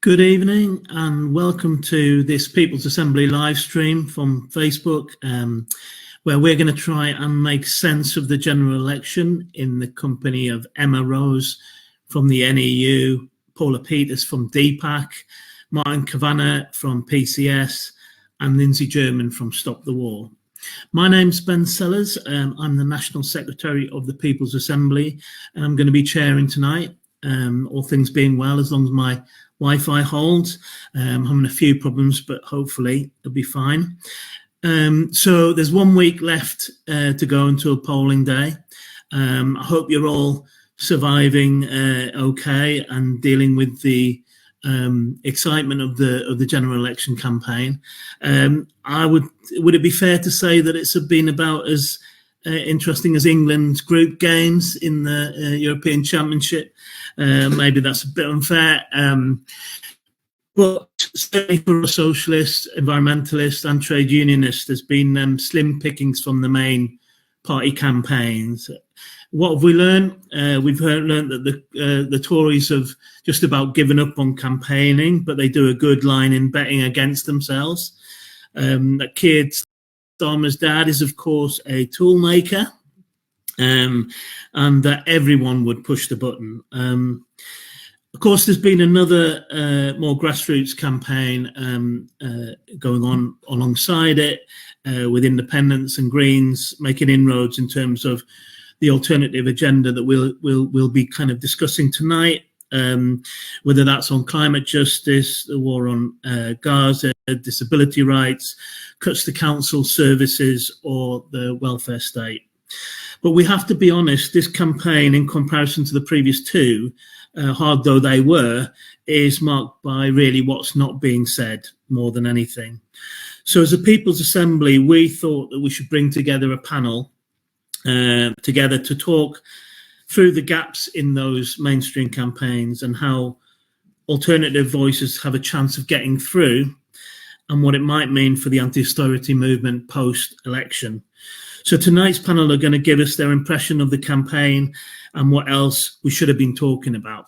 Good evening and welcome to this People's Assembly live stream from Facebook, where we're going to try and make sense of the general election in the company of Emma Rose from the NEU, Paula Peters from DPAC, Martin Cavanagh from PCS, and Lindsey German from Stop the War. My name's Ben Sellers. I'm the National Secretary of the People's Assembly, and I'm going to be chairing tonight, all things being well, as long as my Wi-Fi holds. I'm having a few problems, but hopefully it'll be fine. So there's 1 week left to go until polling day. I hope you're all surviving okay and dealing with the excitement of the general election campaign. Would it be fair to say that it's been about as interesting as England's group games in the European Championship? Maybe that's a bit unfair. But certainly for a socialist, environmentalist and trade unionist, there's been slim pickings from the main party campaigns. What have we learned? We've learned that the Tories have just about given up on campaigning, but they do a good line in betting against themselves. That Keir Starmer's dad is, of course, a tool maker, and that everyone would push the button. Of course, there's been another more grassroots campaign going on alongside it, with independents and Greens making inroads in terms of the alternative agenda that we'll be kind of discussing tonight, whether that's on climate justice, the war on Gaza, disability rights, cuts to council services, or the welfare state. But we have to be honest, this campaign, in comparison to the previous two, hard though they were, is marked by really what's not being said more than anything. So as a People's Assembly, we thought that we should bring together a panel together to talk through the gaps in those mainstream campaigns and how alternative voices have a chance of getting through, and what it might mean for the anti-austerity movement post-election. So tonight's panel are going to give us their impression of the campaign and what else we should have been talking about.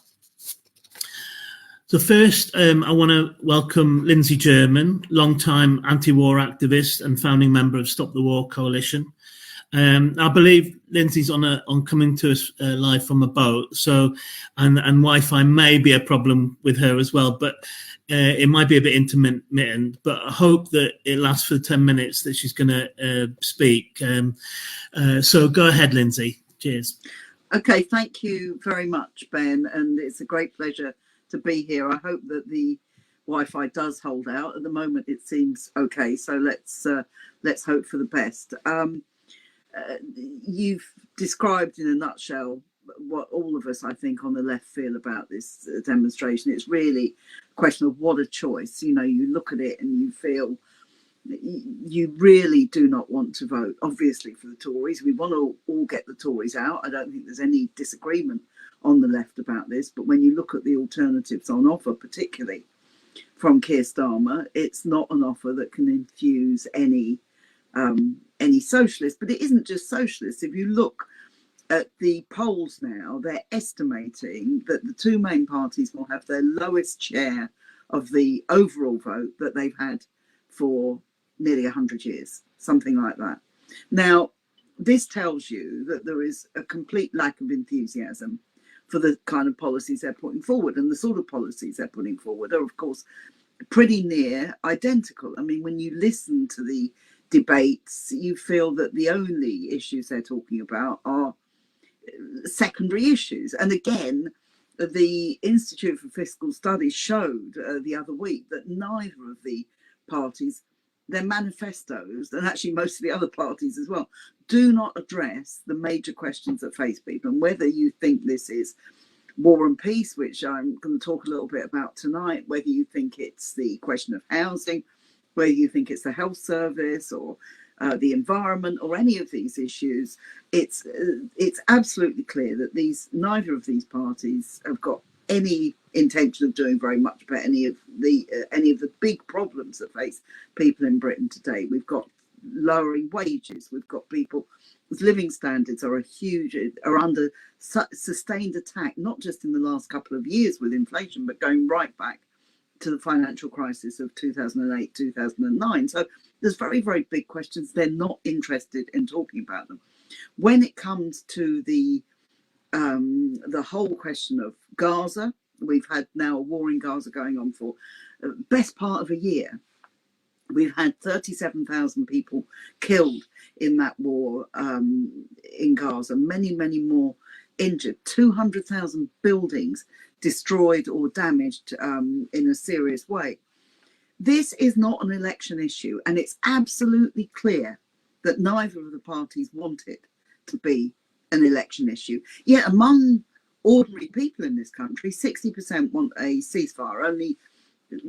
So first, I want to welcome Lindsey German, long-time anti-war activist and founding member of Stop the War Coalition. I believe Lindsey's on coming to us live from a boat, so and Wi-Fi may be a problem with her as well, but it might be a bit intermittent. But I hope that it lasts for the 10 minutes that she's going to speak. So go ahead, Lindsey. Cheers. Okay, thank you very much, Ben, and it's a great pleasure to be here. I hope that the Wi-Fi does hold out. At the moment, it seems okay, so let's hope for the best. You've described in a nutshell what all of us, I think, on the left feel about this demonstration. It's really a question of what a choice. You know, you look at it and you feel you really do not want to vote, obviously, for the Tories. We want to all get the Tories out. I don't think there's any disagreement on the left about this. But when you look at the alternatives on offer, particularly from Keir Starmer, it's not an offer that can infuse any socialists. But it isn't just socialists. If you look at the polls now, they're estimating that the two main parties will have their lowest share of the overall vote that they've had for nearly 100 years, something like that. Now, this tells you that there is a complete lack of enthusiasm for the kind of policies they're putting forward, and the sort of policies they're putting forward are, of course, pretty near identical. I mean, when you listen to the debates, you feel that the only issues they're talking about are secondary issues. And again, the Institute for Fiscal Studies showed the other week that neither of the parties, their manifestos, and actually most of the other parties as well, do not address the major questions that face people. And whether you think this is war and peace, which I'm going to talk a little bit about tonight, whether you think it's the question of housing, whether you think it's the health service or the environment or any of these issues, it's absolutely clear that neither of these parties have got any intention of doing very much about any of the big problems that face people in Britain today. We've got lowering wages. We've got people whose living standards are under sustained attack, not just in the last couple of years with inflation, but going right back to the financial crisis of 2008, 2009. So there's very, very big questions. They're not interested in talking about them. When it comes to the whole question of Gaza, we've had now a war in Gaza going on for the best part of a year. We've had 37,000 people killed in that war in Gaza, many, many more injured, 200,000 buildings destroyed or damaged in a serious way. This is not an election issue, and it's absolutely clear that neither of the parties want it to be an election issue. Yet among ordinary people in this country, 60% want a ceasefire. Only,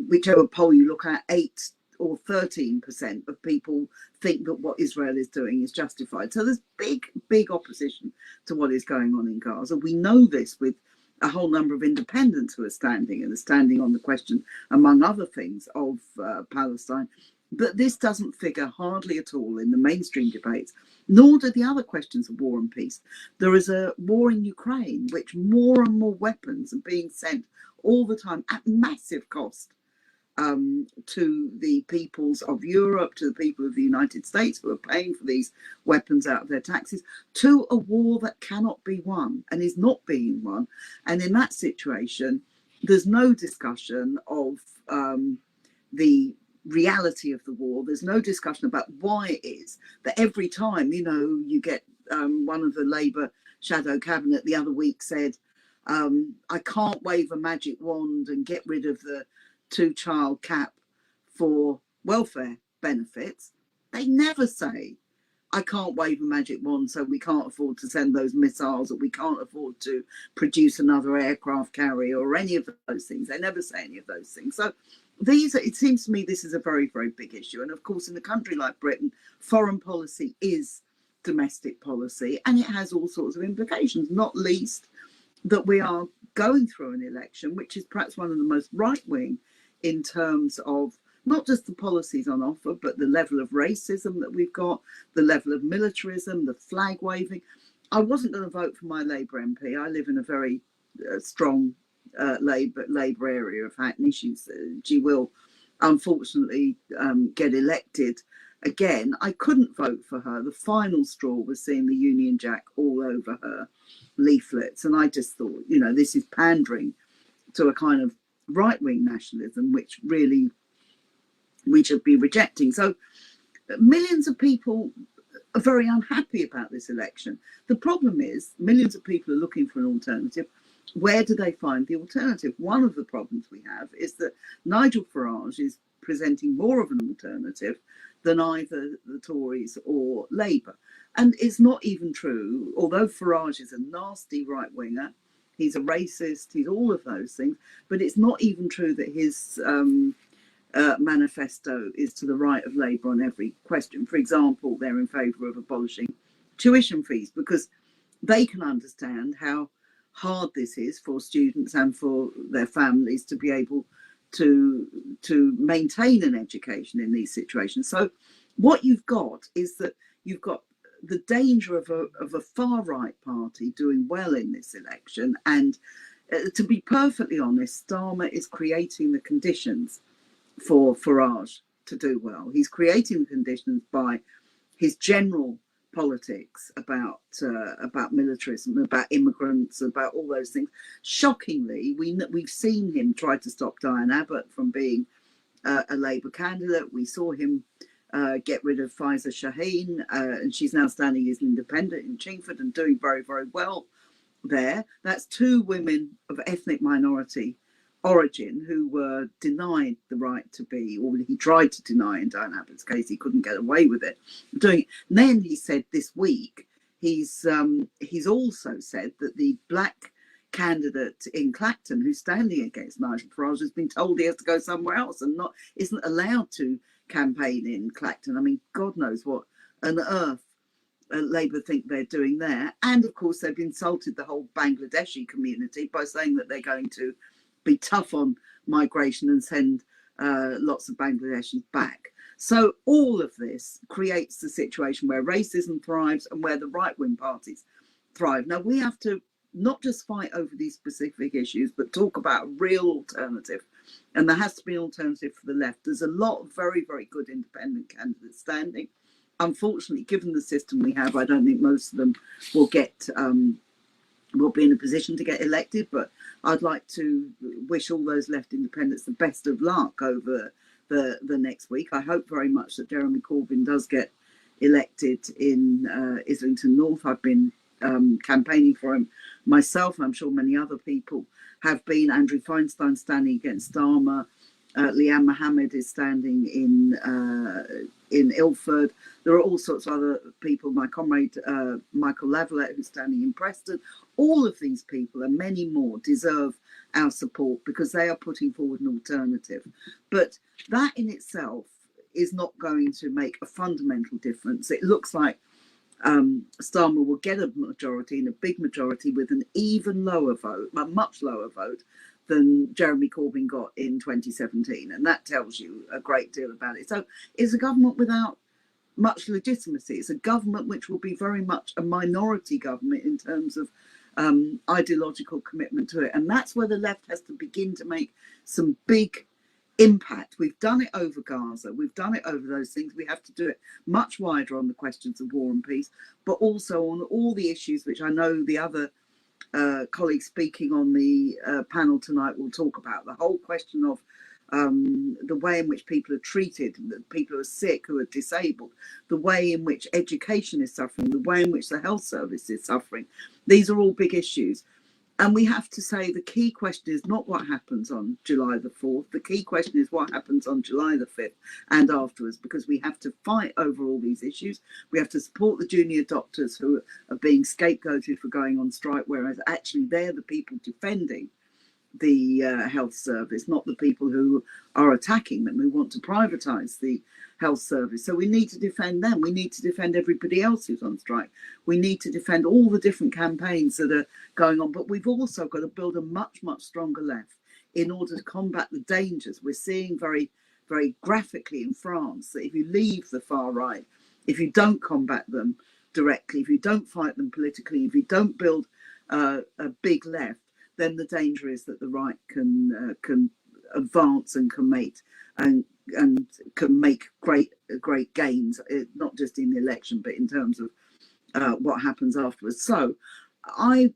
whichever poll you look at, 8 or 13% of people think that what Israel is doing is justified. So there's big, big opposition to what is going on in Gaza. We know this with a whole number of independents who are standing on the question, among other things, of Palestine. But this doesn't figure hardly at all in the mainstream debates, nor do the other questions of war and peace. There is a war in Ukraine, which more and more weapons are being sent all the time at massive cost to the peoples of Europe, to the people of the United States who are paying for these weapons out of their taxes, to a war that cannot be won and is not being won. And in that situation, there's no discussion of the reality of the war. There's no discussion about why it is that every time, you get one of the Labour shadow cabinet the other week said, I can't wave a magic wand and get rid of the 2-child cap for welfare benefits. They never say, I can't wave a magic wand, so we can't afford to send those missiles, or we can't afford to produce another aircraft carrier, or any of those things. They never say any of those things. So it seems to me this is a very, very big issue. And of course, in a country like Britain, foreign policy is domestic policy, and it has all sorts of implications, not least that we are going through an election, which is perhaps one of the most right-wing in terms of not just the policies on offer, but the level of racism that we've got, the level of militarism, the flag waving. I wasn't going to vote for my Labour MP. I live in a very strong Labour area of Hackney. She will unfortunately get elected again. I couldn't vote for her. The final straw was seeing the Union Jack all over her leaflets, and I just thought, this is pandering to a kind of right-wing nationalism, which really we should be rejecting. So millions of people are very unhappy about this election. The problem is millions of people are looking for an alternative. Where do they find the alternative? One of the problems we have is that Nigel Farage is presenting more of an alternative than either the Tories or Labour. And it's not even true, although Farage is a nasty right-winger, he's a racist, he's all of those things, but it's not even true that his manifesto is to the right of Labour on every question. For example, they're in favour of abolishing tuition fees because they can understand how hard this is for students and for their families to be able to maintain an education in these situations. So what you've got is that you've got the danger of a far right party doing well in this election. And to be perfectly honest, Starmer is creating the conditions for Farage to do well. He's creating the conditions by his general politics about militarism, about immigrants, about all those things. Shockingly, we've seen him try to stop Diane Abbott from being a Labour candidate. We saw him get rid of Faiza Shaheen, and she's now standing as an independent in Chingford and doing very, very well there. That's 2 women of ethnic minority origin who were denied the right to be, or he tried to deny in Diane Abbott's case. He couldn't get away with it. And then he said this week, he's also said that the black candidate in Clacton who's standing against Nigel Farage has been told he has to go somewhere else and isn't allowed to campaign in Clacton. I mean, God knows what on earth Labour think they're doing there. And of course, they've insulted the whole Bangladeshi community by saying that they're going to be tough on migration and send lots of Bangladeshis back. So all of this creates the situation where racism thrives and where the right-wing parties thrive. Now, we have to not just fight over these specific issues, but talk about a real alternative. And there has to be an alternative for the left. There's a lot of very, very good independent candidates standing. Unfortunately, given the system we have, I don't think most of them will get will be in a position to get elected. But I'd like to wish all those left independents the best of luck over the next week. I hope very much that Jeremy Corbyn does get elected in Islington North. I've been campaigning for him myself, and I'm sure many other people have been. Andrew Feinstein standing against Starmer. Leanne Mohammed is standing in Ilford. There are all sorts of other people. My comrade Michael Lavalette, who's standing in Preston. All of these people and many more deserve our support because they are putting forward an alternative. But that in itself is not going to make a fundamental difference. It looks like Starmer will get a majority, and a big majority, with an even lower vote, a much lower vote than Jeremy Corbyn got in 2017. And that tells you a great deal about it. So it's a government without much legitimacy. It's a government which will be very much a minority government in terms of ideological commitment to it. And that's where the left has to begin to make some big impact. We've done it over Gaza. We've done it over those things. We have to do it much wider on the questions of war and peace, but also on all the issues which I know the other colleagues speaking on the panel tonight will talk about. The whole question of the way in which people are treated, people who are sick, who are disabled, the way in which education is suffering, the way in which the health service is suffering. These are all big issues. And we have to say the key question is not what happens on July the 4th. The key question is what happens on July the 5th and afterwards, because we have to fight over all these issues. We have to support the junior doctors who are being scapegoated for going on strike, whereas actually they're the people defending the health service, not the people who are attacking them, who want to privatise the health service. So we need to defend them. We need to defend everybody else who's on strike. We need to defend all the different campaigns that are going on. But we've also got to build a much, much stronger left in order to combat the dangers we're seeing very, very graphically in France, that if you leave the far right, if you don't combat them directly, if you don't fight them politically, if you don't build a big left, then the danger is that the right can advance and can make great gains, not just in the election, but in terms of what happens afterwards. So I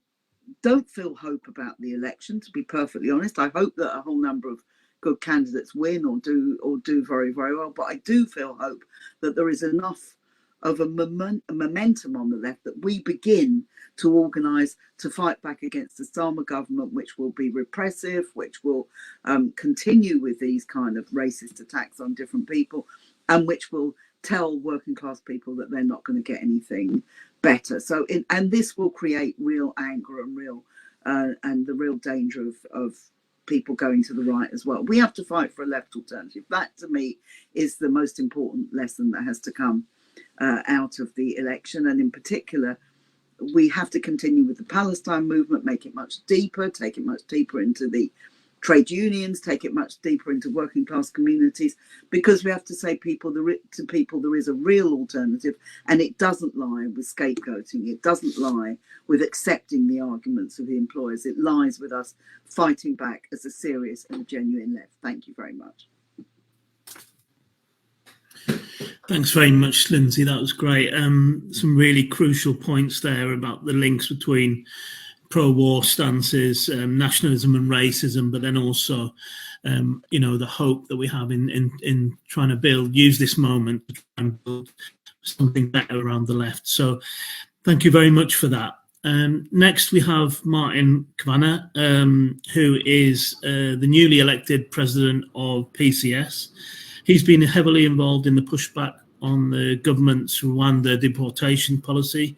don't feel hope about the election, to be perfectly honest. I hope that a whole number of good candidates win or do very, very well. But I do feel hope that there is enough of a momentum on the left that we begin to organise to fight back against the Starmer government, which will be repressive, which will continue with these kind of racist attacks on different people, and which will tell working class people that they're not going to get anything better. So, and this will create real anger and the real danger of people going to the right as well. We have to fight for a left alternative. That, to me, is the most important lesson that has to come out of the election. And in particular, we have to continue with the Palestine movement, make it much deeper, take it much deeper into the trade unions, take it much deeper into working class communities, because we have to say to people there is a real alternative, and it doesn't lie with scapegoating. It doesn't lie with accepting the arguments of the employers. It lies with us fighting back as a serious and genuine left. Thank you very much. Thanks very much, Lindsey. That was great. Some really crucial points there about the links between pro-war stances, nationalism and racism, but then also, the hope that we have in trying to use this moment to try and build something better around the left. So thank you very much for that. Next, we have Martin Cavanagh, who is the newly elected president of PCS. He's been heavily involved in the pushback on the government's Rwanda deportation policy.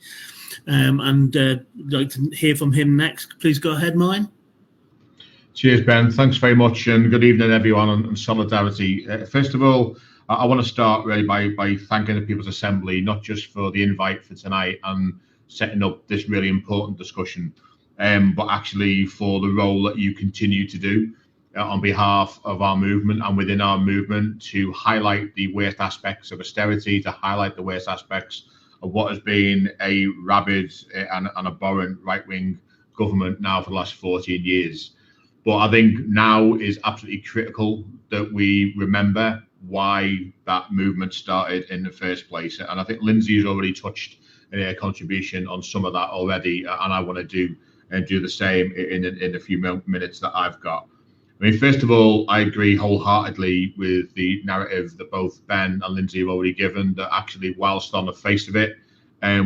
And I'd like to hear from him next. Please go ahead, Martin. Cheers, Ben. Thanks very much, and good evening, everyone, and solidarity. First of all, I want to start really by thanking the People's Assembly, not just for the invite for tonight and setting up this really important discussion, but actually for the role that you continue to do on behalf of our movement and within our movement to highlight the worst aspects of austerity, to highlight the worst aspects of what has been a rabid and abhorrent right-wing government now for the last 14 years. But I think now is absolutely critical that we remember why that movement started in the first place. And I think Lindsey has already touched in her contribution on some of that already, and I want to do the same in a few minutes that I've got. I mean, first of all, I agree wholeheartedly with the narrative that both Ben and Lindsey have already given, that actually, whilst on the face of it,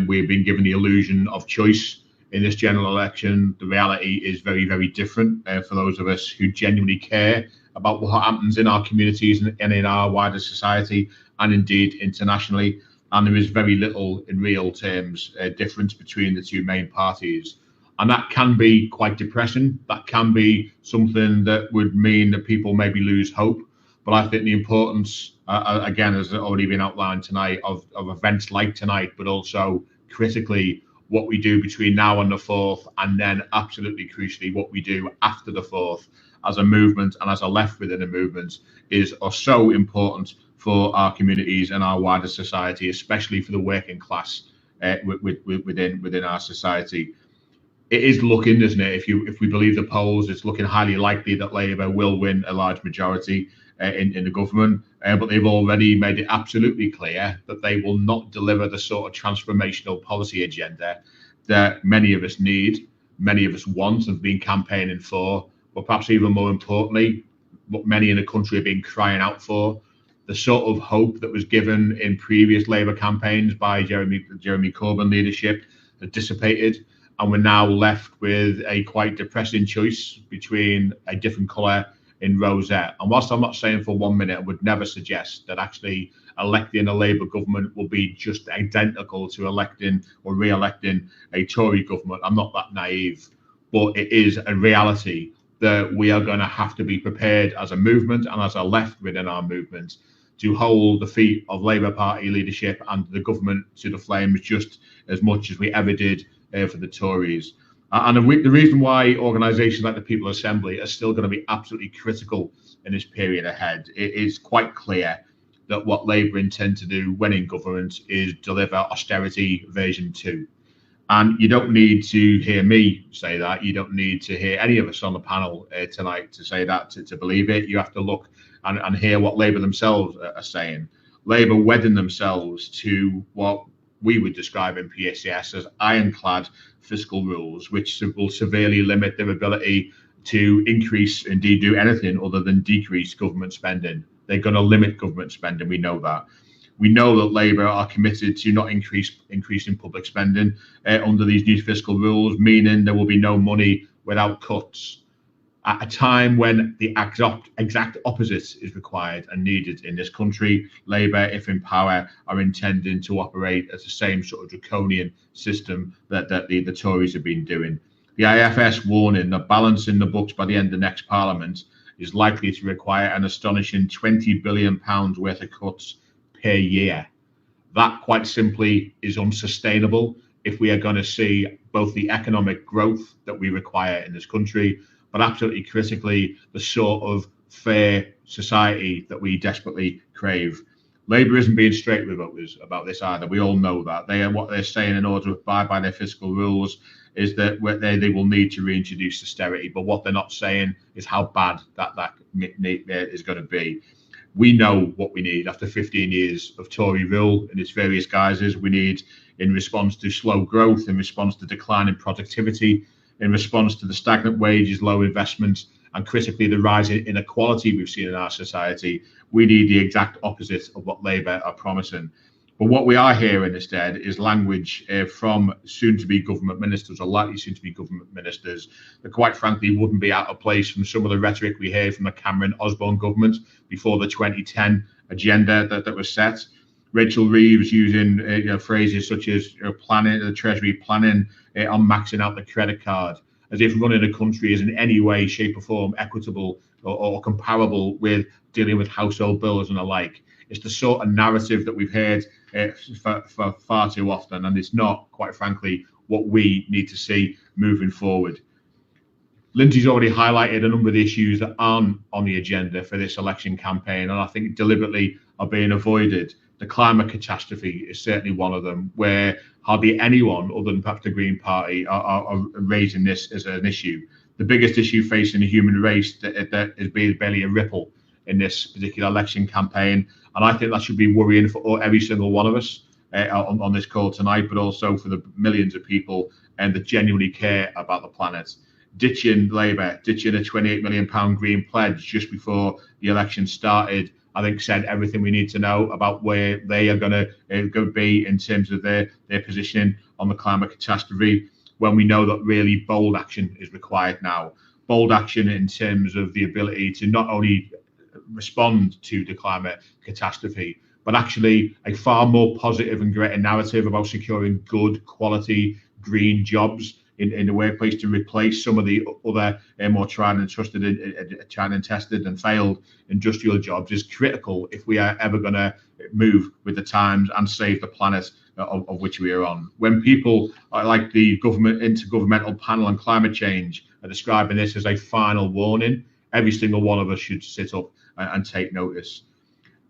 we've been given the illusion of choice in this general election, the reality is very, very different for those of us who genuinely care about what happens in our communities and in our wider society, and indeed internationally. And there is very little in real terms difference between the two main parties. And that can be quite depressing. That can be something that would mean that people maybe lose hope. But I think the importance, again, has already been outlined tonight, of events like tonight, but also critically what we do between now and the 4th, and then absolutely crucially what we do after the 4th as a movement and as a left within a movement are so important for our communities and our wider society, especially for the working class within our society. It is looking, isn't it? If we believe the polls, it's looking highly likely that Labour will win a large majority in the government, but they've already made it absolutely clear that they will not deliver the sort of transformational policy agenda that many of us need, many of us want and have been campaigning for, but perhaps even more importantly, what many in the country have been crying out for. The sort of hope that was given in previous Labour campaigns by Jeremy Corbyn leadership had dissipated, and we're now left with a quite depressing choice between a different colour in rosette. And whilst I'm not saying for 1 minute, I would never suggest that actually electing a Labour government will be just identical to electing or re-electing a Tory government. I'm not that naive, but it is a reality that we are going to have to be prepared as a movement and as a left within our movement to hold the feet of Labour Party leadership and the government to the flames just as much as we ever did for the Tories. And the reason why organisations like the People's Assembly are still going to be absolutely critical in this period ahead, it is quite clear that what Labour intend to do when in government is deliver austerity version 2. And you don't need to hear me say that. You don't need to hear any of us on the panel tonight to say that, to believe it. You have to look and hear what Labour themselves are saying. Labour wedding themselves to what we would describe in PCS as ironclad fiscal rules, which will severely limit their ability to increase, indeed do anything other than decrease government spending. They're going to limit government spending, we know that. We know that Labour are committed to not increasing public spending under these new fiscal rules, meaning there will be no money without cuts. At a time when the exact opposite is required and needed in this country, Labour, if in power, are intending to operate as the same sort of draconian system that the Tories have been doing. The IFS warning that balancing the books by the end of next Parliament is likely to require an astonishing £20 billion worth of cuts per year. That, quite simply, is unsustainable if we are going to see both the economic growth that we require in this country, but absolutely critically, the sort of fair society that we desperately crave. Labour isn't being straight with voters about this either. We all know that. What they're saying in order to abide by their fiscal rules is that they will need to reintroduce austerity. But what they're not saying is how bad that is going to be. We know what we need after 15 years of Tory rule in its various guises. We need, in response to slow growth, in response to decline in productivity, in response to the stagnant wages, low investment, and critically the rise in inequality we've seen in our society, we need the exact opposite of what Labour are promising. But what we are hearing instead is language from soon-to-be government ministers, or likely soon-to-be government ministers, that quite frankly wouldn't be out of place from some of the rhetoric we heard from the Cameron-Osborne government before the 2010 agenda that was set. Rachel Reeves using phrases such as planning, the Treasury planning on maxing out the credit card, as if running a country is in any way, shape or form equitable or comparable with dealing with household bills and the like. It's the sort of narrative that we've heard for far too often, and it's not, quite frankly, what we need to see moving forward. Lindsey's already highlighted a number of the issues that aren't on the agenda for this election campaign, and I think deliberately are being avoided. The climate catastrophe is certainly one of them, where hardly anyone other than perhaps the Green Party are raising this as an issue. The biggest issue facing the human race that is barely a ripple in this particular election campaign. And I think that should be worrying for every single one of us on this call tonight, but also for the millions of people that genuinely care about the planet. Ditching Labour, ditching a £28 million Green pledge just before the election started, I think said everything we need to know about where they are going to be in terms of their positioning on the climate catastrophe, when we know that really bold action is required now. Bold action in terms of the ability to not only respond to the climate catastrophe, but actually a far more positive and greater narrative about securing good quality green jobs in the workplace to replace some of the other more tried and tested and failed industrial jobs is critical if we are ever going to move with the times and save the planet of which we are on. When people like the Intergovernmental Panel on Climate Change are describing this as a final warning, every single one of us should sit up and take notice.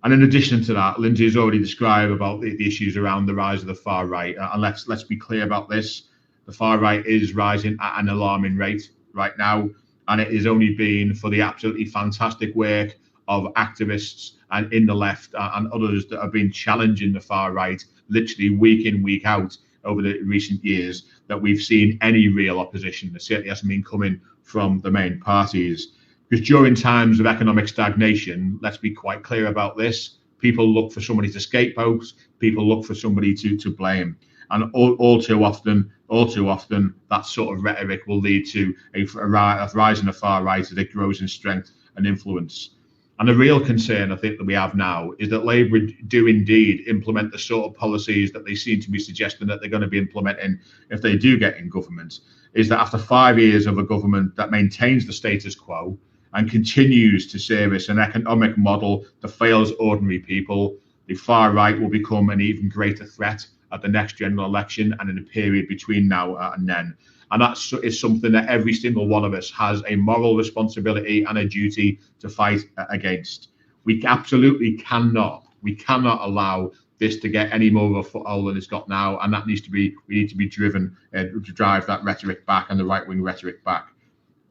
And in addition to that, Lindsey has already described about the issues around the rise of the far right. And let's be clear about this. The far right is rising at an alarming rate right now, and it is only been for the absolutely fantastic work of activists and in the left and others that have been challenging the far right literally week in, week out over the recent years that we've seen any real opposition. There certainly hasn't been coming from the main parties. Because during times of economic stagnation, let's be quite clear about this, people look for somebody to scapegoat, people look for somebody to blame. And all too often, that sort of rhetoric will lead to a rise in the far right as it grows in strength and influence. And the real concern, I think, that we have now is that Labour do indeed implement the sort of policies that they seem to be suggesting that they're going to be implementing if they do get in government, is that after 5 years of a government that maintains the status quo and continues to service an economic model that fails ordinary people, the far right will become an even greater threat at the next general election and in the period between now and then. And that is something that every single one of us has a moral responsibility and a duty to fight against. We absolutely cannot allow this to get any more of a foothold than it's got now, and that we need to be driven to drive that rhetoric back and the right-wing rhetoric back.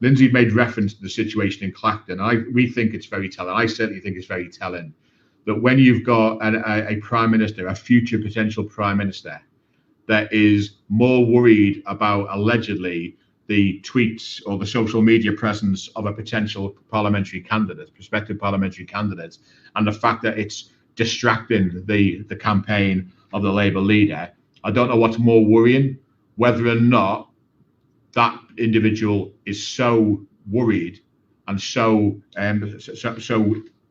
Lindsey made reference to the situation in Clacton. We think it's very telling. I certainly think it's very telling that when you've got a prime minister, a future potential prime minister, that is more worried about allegedly the tweets or the social media presence of a potential parliamentary candidate, prospective parliamentary candidate, and the fact that it's distracting the campaign of the Labour leader, I don't know what's more worrying, whether or not that individual is so worried and so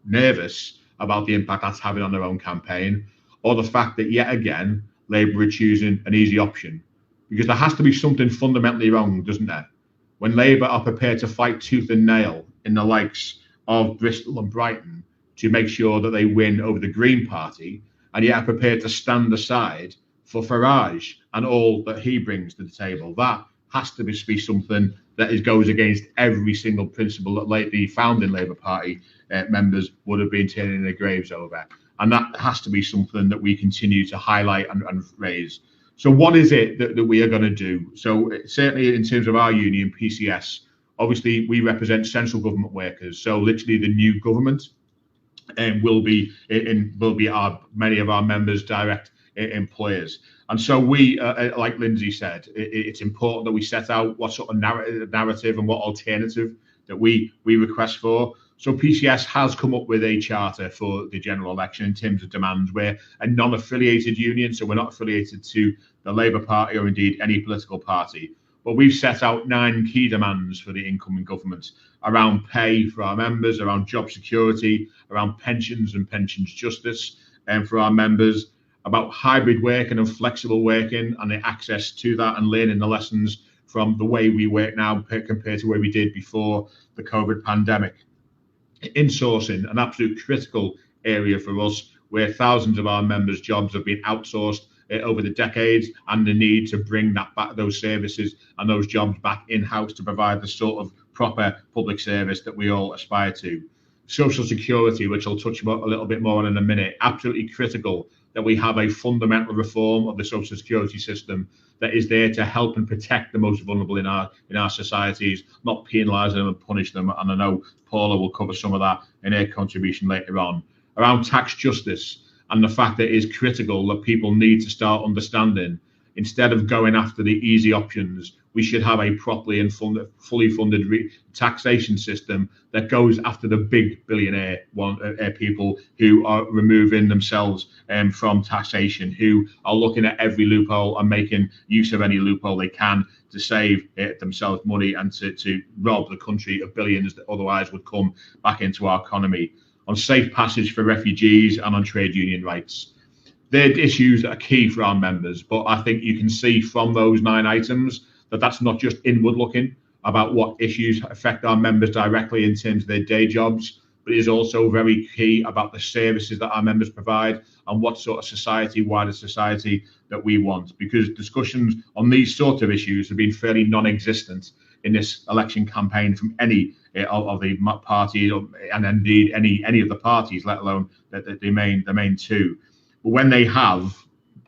nervous about the impact that's having on their own campaign, or the fact that yet again Labour are choosing an easy option. Because there has to be something fundamentally wrong, doesn't there? When Labour are prepared to fight tooth and nail in the likes of Bristol and Brighton to make sure that they win over the Green Party, and yet are prepared to stand aside for Farage and all that he brings to the table, that has to be something that goes against every single principle that the founding Labour Party members would have been turning their graves over. And that has to be something that we continue to highlight and raise. So what is it that we are going to do? So certainly in terms of our union, PCS, obviously we represent central government workers. So literally the new government will be many of our members' direct employers. And so we, like Lindsey said, it's important that we set out what sort of narrative and what alternative that we request for. So PCS has come up with a charter for the general election in terms of demands. We're a non-affiliated union, so we're not affiliated to the Labour Party or indeed any political party. But we've set out 9 key demands for the incoming government around pay for our members, around job security, around pensions and pensions justice for our members, about hybrid working and flexible working and the access to that and learning the lessons from the way we work now compared to where we did before the COVID pandemic. Insourcing, an absolute critical area for us, where thousands of our members' jobs have been outsourced over the decades, and the need to bring that back, those services and those jobs back in-house to provide the sort of proper public service that we all aspire to. Social security, which I'll touch a little bit more on in a minute, absolutely critical that we have a fundamental reform of the social security system that is there to help and protect the most vulnerable in our societies, not penalise them and punish them. And I know Paula will cover some of that in her contribution later on. Around tax justice and the fact that it is critical that people need to start understanding, instead of going after the easy options, we should have a properly and fully funded taxation system that goes after the big billionaire people who are removing themselves from taxation, who are looking at every loophole and making use of any loophole they can to save themselves money and to rob the country of billions that otherwise would come back into our economy. On safe passage for refugees and on trade union rights. They're issues that are key for our members, but I think you can see from those 9 items that that's not just inward looking about what issues affect our members directly in terms of their day jobs, but it is also very key about the services that our members provide and what sort of society, wider society that we want. Because discussions on these sort of issues have been fairly non-existent in this election campaign from any of the parties, and indeed any of the parties, let alone the main two. But when they have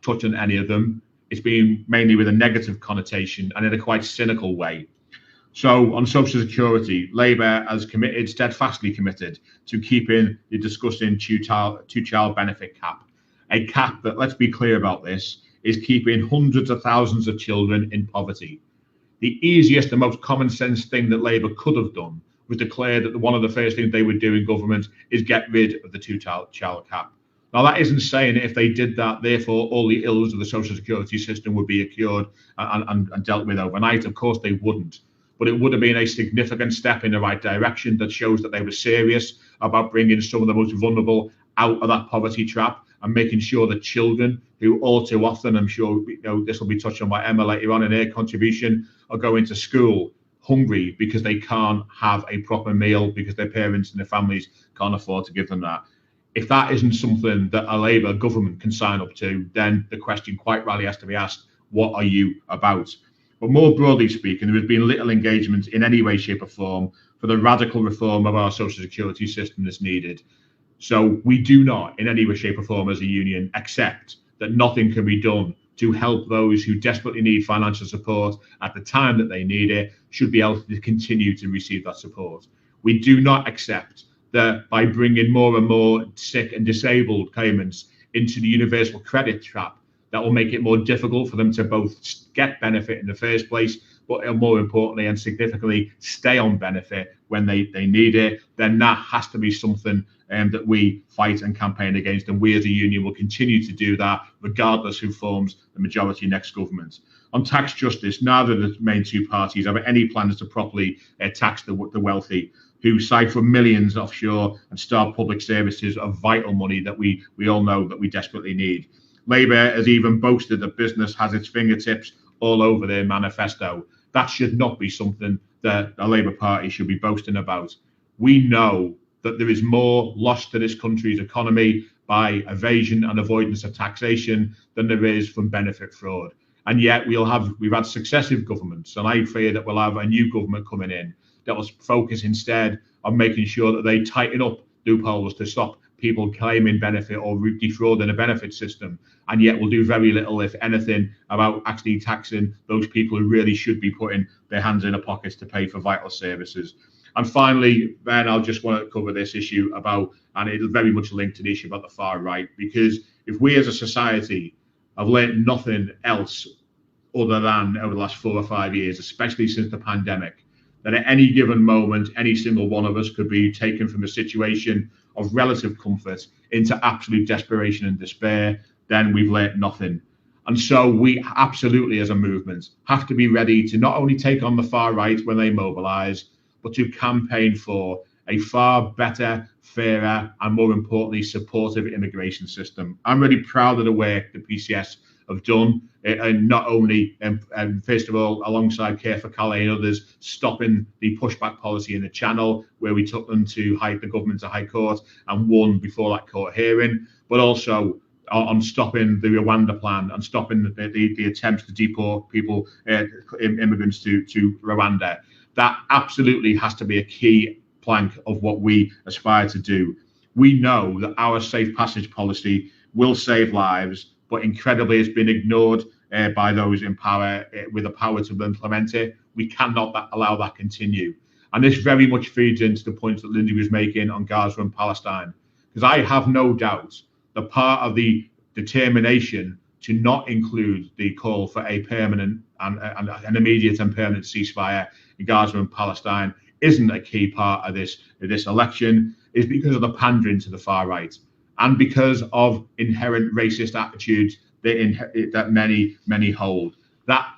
touched on any of them, it's been mainly with a negative connotation and in a quite cynical way. So on social security, Labour has steadfastly committed to keeping the discussing two-child benefit cap. A cap that, let's be clear about this, is keeping hundreds of thousands of children in poverty. The easiest and most common sense thing that Labour could have done was declare that one of the first things they would do in government is get rid of the two-child cap. Now, that isn't saying that if they did that, therefore, all the ills of the social security system would be cured and dealt with overnight. Of course, they wouldn't. But it would have been a significant step in the right direction that shows that they were serious about bringing some of the most vulnerable out of that poverty trap and making sure that children who all too often, I'm sure this will be touched on by Emma later on in her contribution, are going to school hungry because they can't have a proper meal because their parents and their families can't afford to give them that. If that isn't something that a Labour government can sign up to, then the question quite rightly has to be asked, what are you about? But more broadly speaking, there has been little engagement in any way, shape or form for the radical reform of our social security system that's needed. So we do not in any way, shape or form as a union accept that nothing can be done to help those who desperately need financial support at the time that they need it, should be able to continue to receive that support. We do not accept that by bringing more and more sick and disabled claimants into the universal credit trap, that will make it more difficult for them to both get benefit in the first place, but more importantly and significantly stay on benefit when they need it. Then that has to be something that we fight and campaign against, and we as a union will continue to do that regardless who forms the majority next government. On tax justice, neither of the main two parties have any plans to properly tax the wealthy, who siphon millions offshore and starve public services of vital money that we all know that we desperately need. Labour has even boasted that business has its fingertips all over their manifesto. That should not be something that a Labour Party should be boasting about. We know that there is more lost to this country's economy by evasion and avoidance of taxation than there is from benefit fraud. And yet we've had successive governments, and I fear that we'll have a new government coming in that will focus instead on making sure that they tighten up loopholes to stop people claiming benefit or defrauding a benefit system, and yet will do very little, if anything, about actually taxing those people who really should be putting their hands in their pockets to pay for vital services. And finally, Ben, I'll just want to cover this issue about, and it'll very much link to the issue about the far right, because if we as a society have learned nothing else other than over the last 4 or 5 years, especially since the pandemic, that at any given moment, any single one of us could be taken from a situation of relative comfort into absolute desperation and despair, then we've learnt nothing. And so we absolutely, as a movement, have to be ready to not only take on the far right when they mobilise, but to campaign for a far better, fairer, and more importantly, supportive immigration system. I'm really proud of the work the PCS have done, and not only, first of all, alongside Care for Calais and others, stopping the pushback policy in the Channel, where we took them to the government to High Court and won before that court hearing, but also on stopping the Rwanda plan and stopping the attempts to deport people, immigrants to Rwanda. That absolutely has to be a key plank of what we aspire to do. We know that our safe passage policy will save lives, but incredibly has been ignored by those in power with the power to implement it. We cannot allow that continue. And this very much feeds into the points that Lindsey was making on Gaza and Palestine, because I have no doubt that part of the determination to not include the call for a permanent and an immediate and permanent ceasefire in Gaza and Palestine isn't a key part of this election is because of the pandering to the far right and because of inherent racist attitudes that many hold. That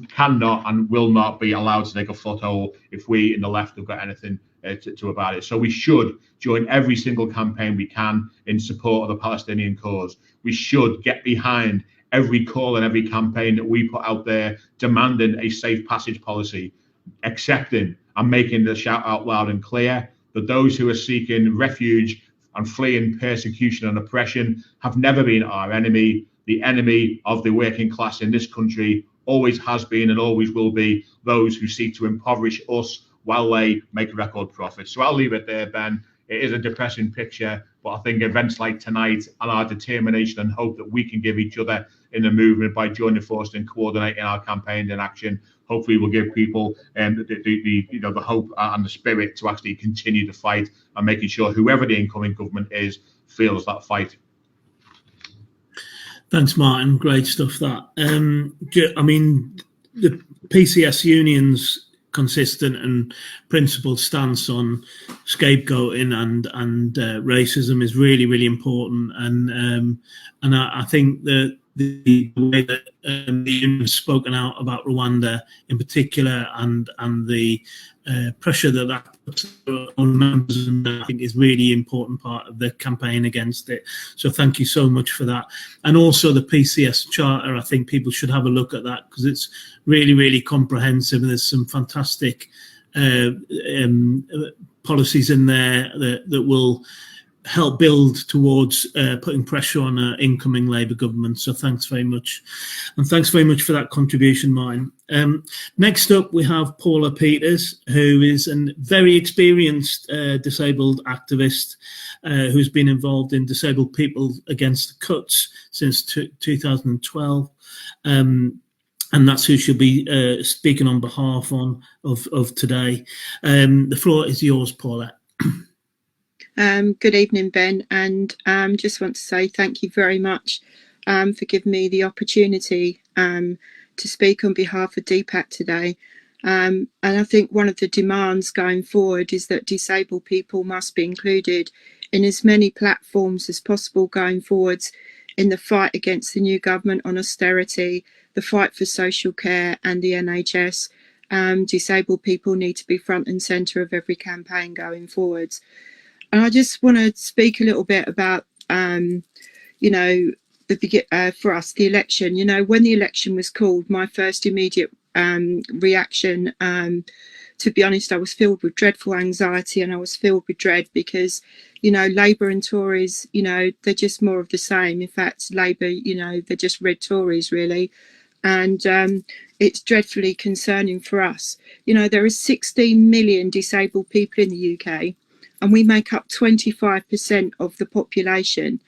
cannot and will not be allowed to take a foothold if we in the left have got anything to about it. So we should join every single campaign we can in support of the Palestinian cause. We should get behind every call and every campaign that we put out there demanding a safe passage policy, accepting and making the shout out loud and clear that those who are seeking refuge and fleeing persecution and oppression have never been our enemy. The enemy of the working class in this country always has been and always will be those who seek to impoverish us while they make record profits. So I'll leave it there, Ben. It is a depressing picture, but I think events like tonight and our determination and hope that we can give each other in the movement by joining forces and coordinating our campaigns and action, hopefully will give people the hope and the spirit to actually continue to fight and making sure whoever the incoming government is feels that fight. Thanks, Martin. Great stuff. That I mean, the PCS union's consistent and principled stance on scapegoating and racism is really, really important. And I think that the way that the union has spoken out about Rwanda in particular and the pressure that puts on members, and I think is really important part of the campaign against it. So thank you so much for that. And also the PCS charter, I think people should have a look at that because it's really, really comprehensive and there's some fantastic policies in there that will help build towards putting pressure on an incoming Labour government. So thanks very much. And thanks very much for that contribution, Martin. Next up, we have Paula Peters, who is a very experienced disabled activist who's been involved in Disabled People Against the Cuts since 2012. And that's who she'll be speaking on behalf of today. The floor is yours, Paula. Good evening, Ben, and just want to say thank you very much for giving me the opportunity to speak on behalf of DPAC today. And I think one of the demands going forward is that disabled people must be included in as many platforms as possible going forwards in the fight against the new government on austerity, the fight for social care and the NHS. Disabled people need to be front and centre of every campaign going forwards. And I just want to speak a little bit about, for us, the election. You know, when the election was called, my first immediate reaction, to be honest, I was filled with dreadful anxiety and I was filled with dread because, Labour and Tories, they're just more of the same. In fact, Labour, they're just red Tories, really. And it's dreadfully concerning for us. There are 16 million disabled people in the UK. And we make up 25% of the population.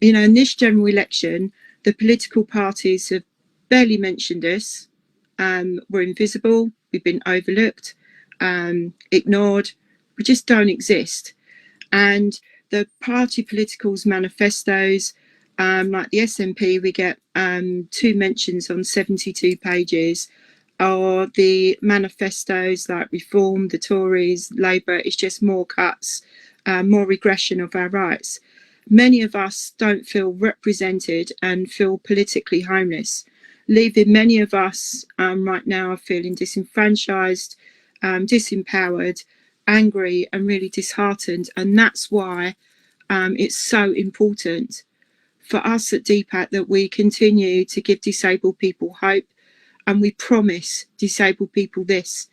In this general election, the political parties have barely mentioned us. We're invisible, we've been overlooked, ignored, we just don't exist. And the party politicals manifestos, like the SNP, we get 2 mentions on 72 pages. Or the manifestos like Reform, the Tories, Labour, it's just more cuts, more regression of our rights. Many of us don't feel represented and feel politically homeless, leaving many of us right now feeling disenfranchised, disempowered, angry and really disheartened. And that's why it's so important for us at DPAC that we continue to give disabled people hope. And we promise disabled people this,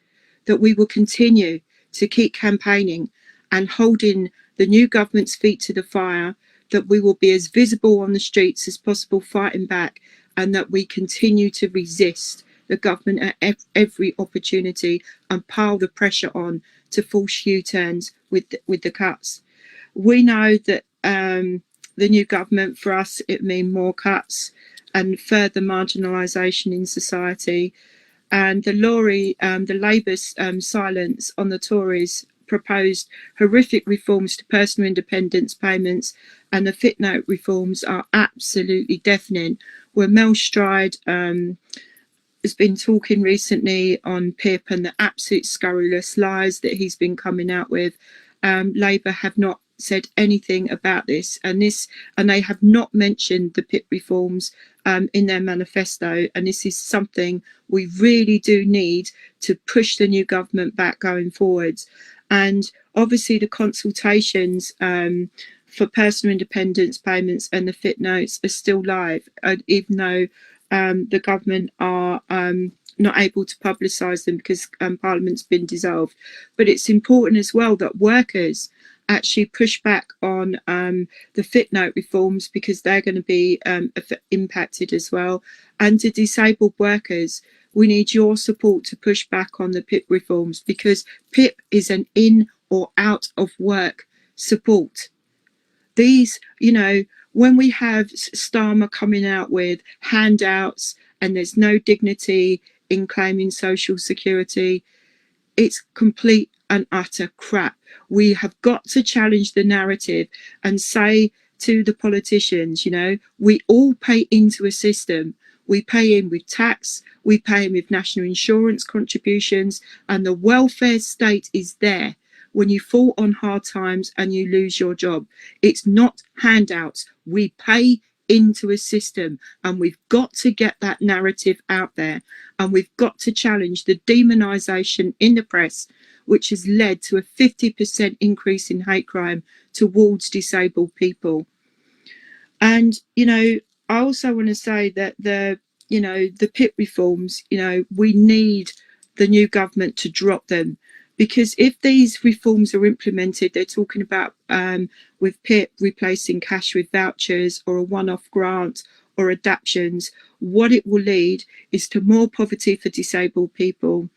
that we will continue to keep campaigning and holding the new government's feet to the fire, that we will be as visible on the streets as possible fighting back, and that we continue to resist the government at every opportunity and pile the pressure on to force U-turns with the cuts. We know that the new government, for us, it means more cuts and further marginalisation in society. And the Labour's silence on the Tories' proposed horrific reforms to personal independence payments and the footnote reforms are absolutely deafening. Where Mel Stride has been talking recently on PIP and the absolute scurrilous lies that he's been coming out with, Labour have not said anything about this, and they have not mentioned the PIP reforms in their manifesto, and this is something we really do need to push the new government back going forwards. And obviously the consultations for personal independence payments and the footnotes are still live, even though the government are not able to publicise them because Parliament's been dissolved. But it's important as well that workers actually push back on the footnote reforms, because they're going to be impacted as well. And to disabled workers, we need your support to push back on the PIP reforms, because PIP is an in or out of work support. These, when we have Starmer coming out with handouts and there's no dignity in claiming social security, it's complete and utter crap. We have got to challenge the narrative and say to the politicians, we all pay into a system. We pay in with tax, we pay in with national insurance contributions, and the welfare state is there when you fall on hard times and you lose your job. It's not handouts. We pay into a system, and we've got to get that narrative out there, and we've got to challenge the demonisation in the press, which has led to a 50% increase in hate crime towards disabled people. And I also want to say that the PIP reforms, we need the new government to drop them, because if these reforms are implemented, they're talking about with PIP replacing cash with vouchers or a one-off grant or adaptions. What it will lead is to more poverty for disabled people,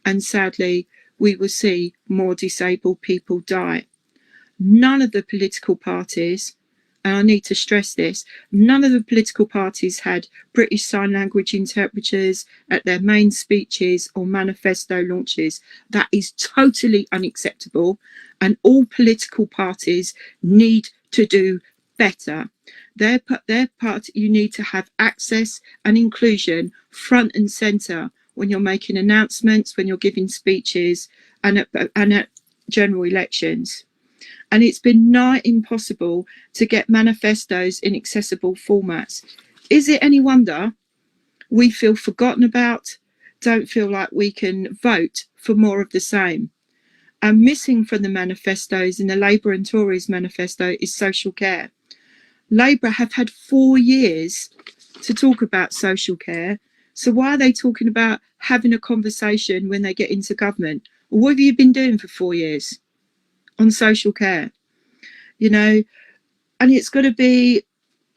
and sadly we will see more disabled people die. None of the political parties, and I need to stress this, none of the political parties had British Sign Language interpreters at their main speeches or manifesto launches. That is totally unacceptable, and all political parties need to do better. Their part, you need to have access and inclusion front and centre when you're making announcements, when you're giving speeches, and at general elections. And it's been nigh impossible to get manifestos in accessible formats. Is it any wonder we feel forgotten about, don't feel like we can vote for more of the same? And missing from the manifestos in the Labour and Tories manifesto is social care. Labour have had 4 years to talk about social care. So why are they talking about having a conversation when they get into government? What have you been doing for 4 years on social care? And it's got to be,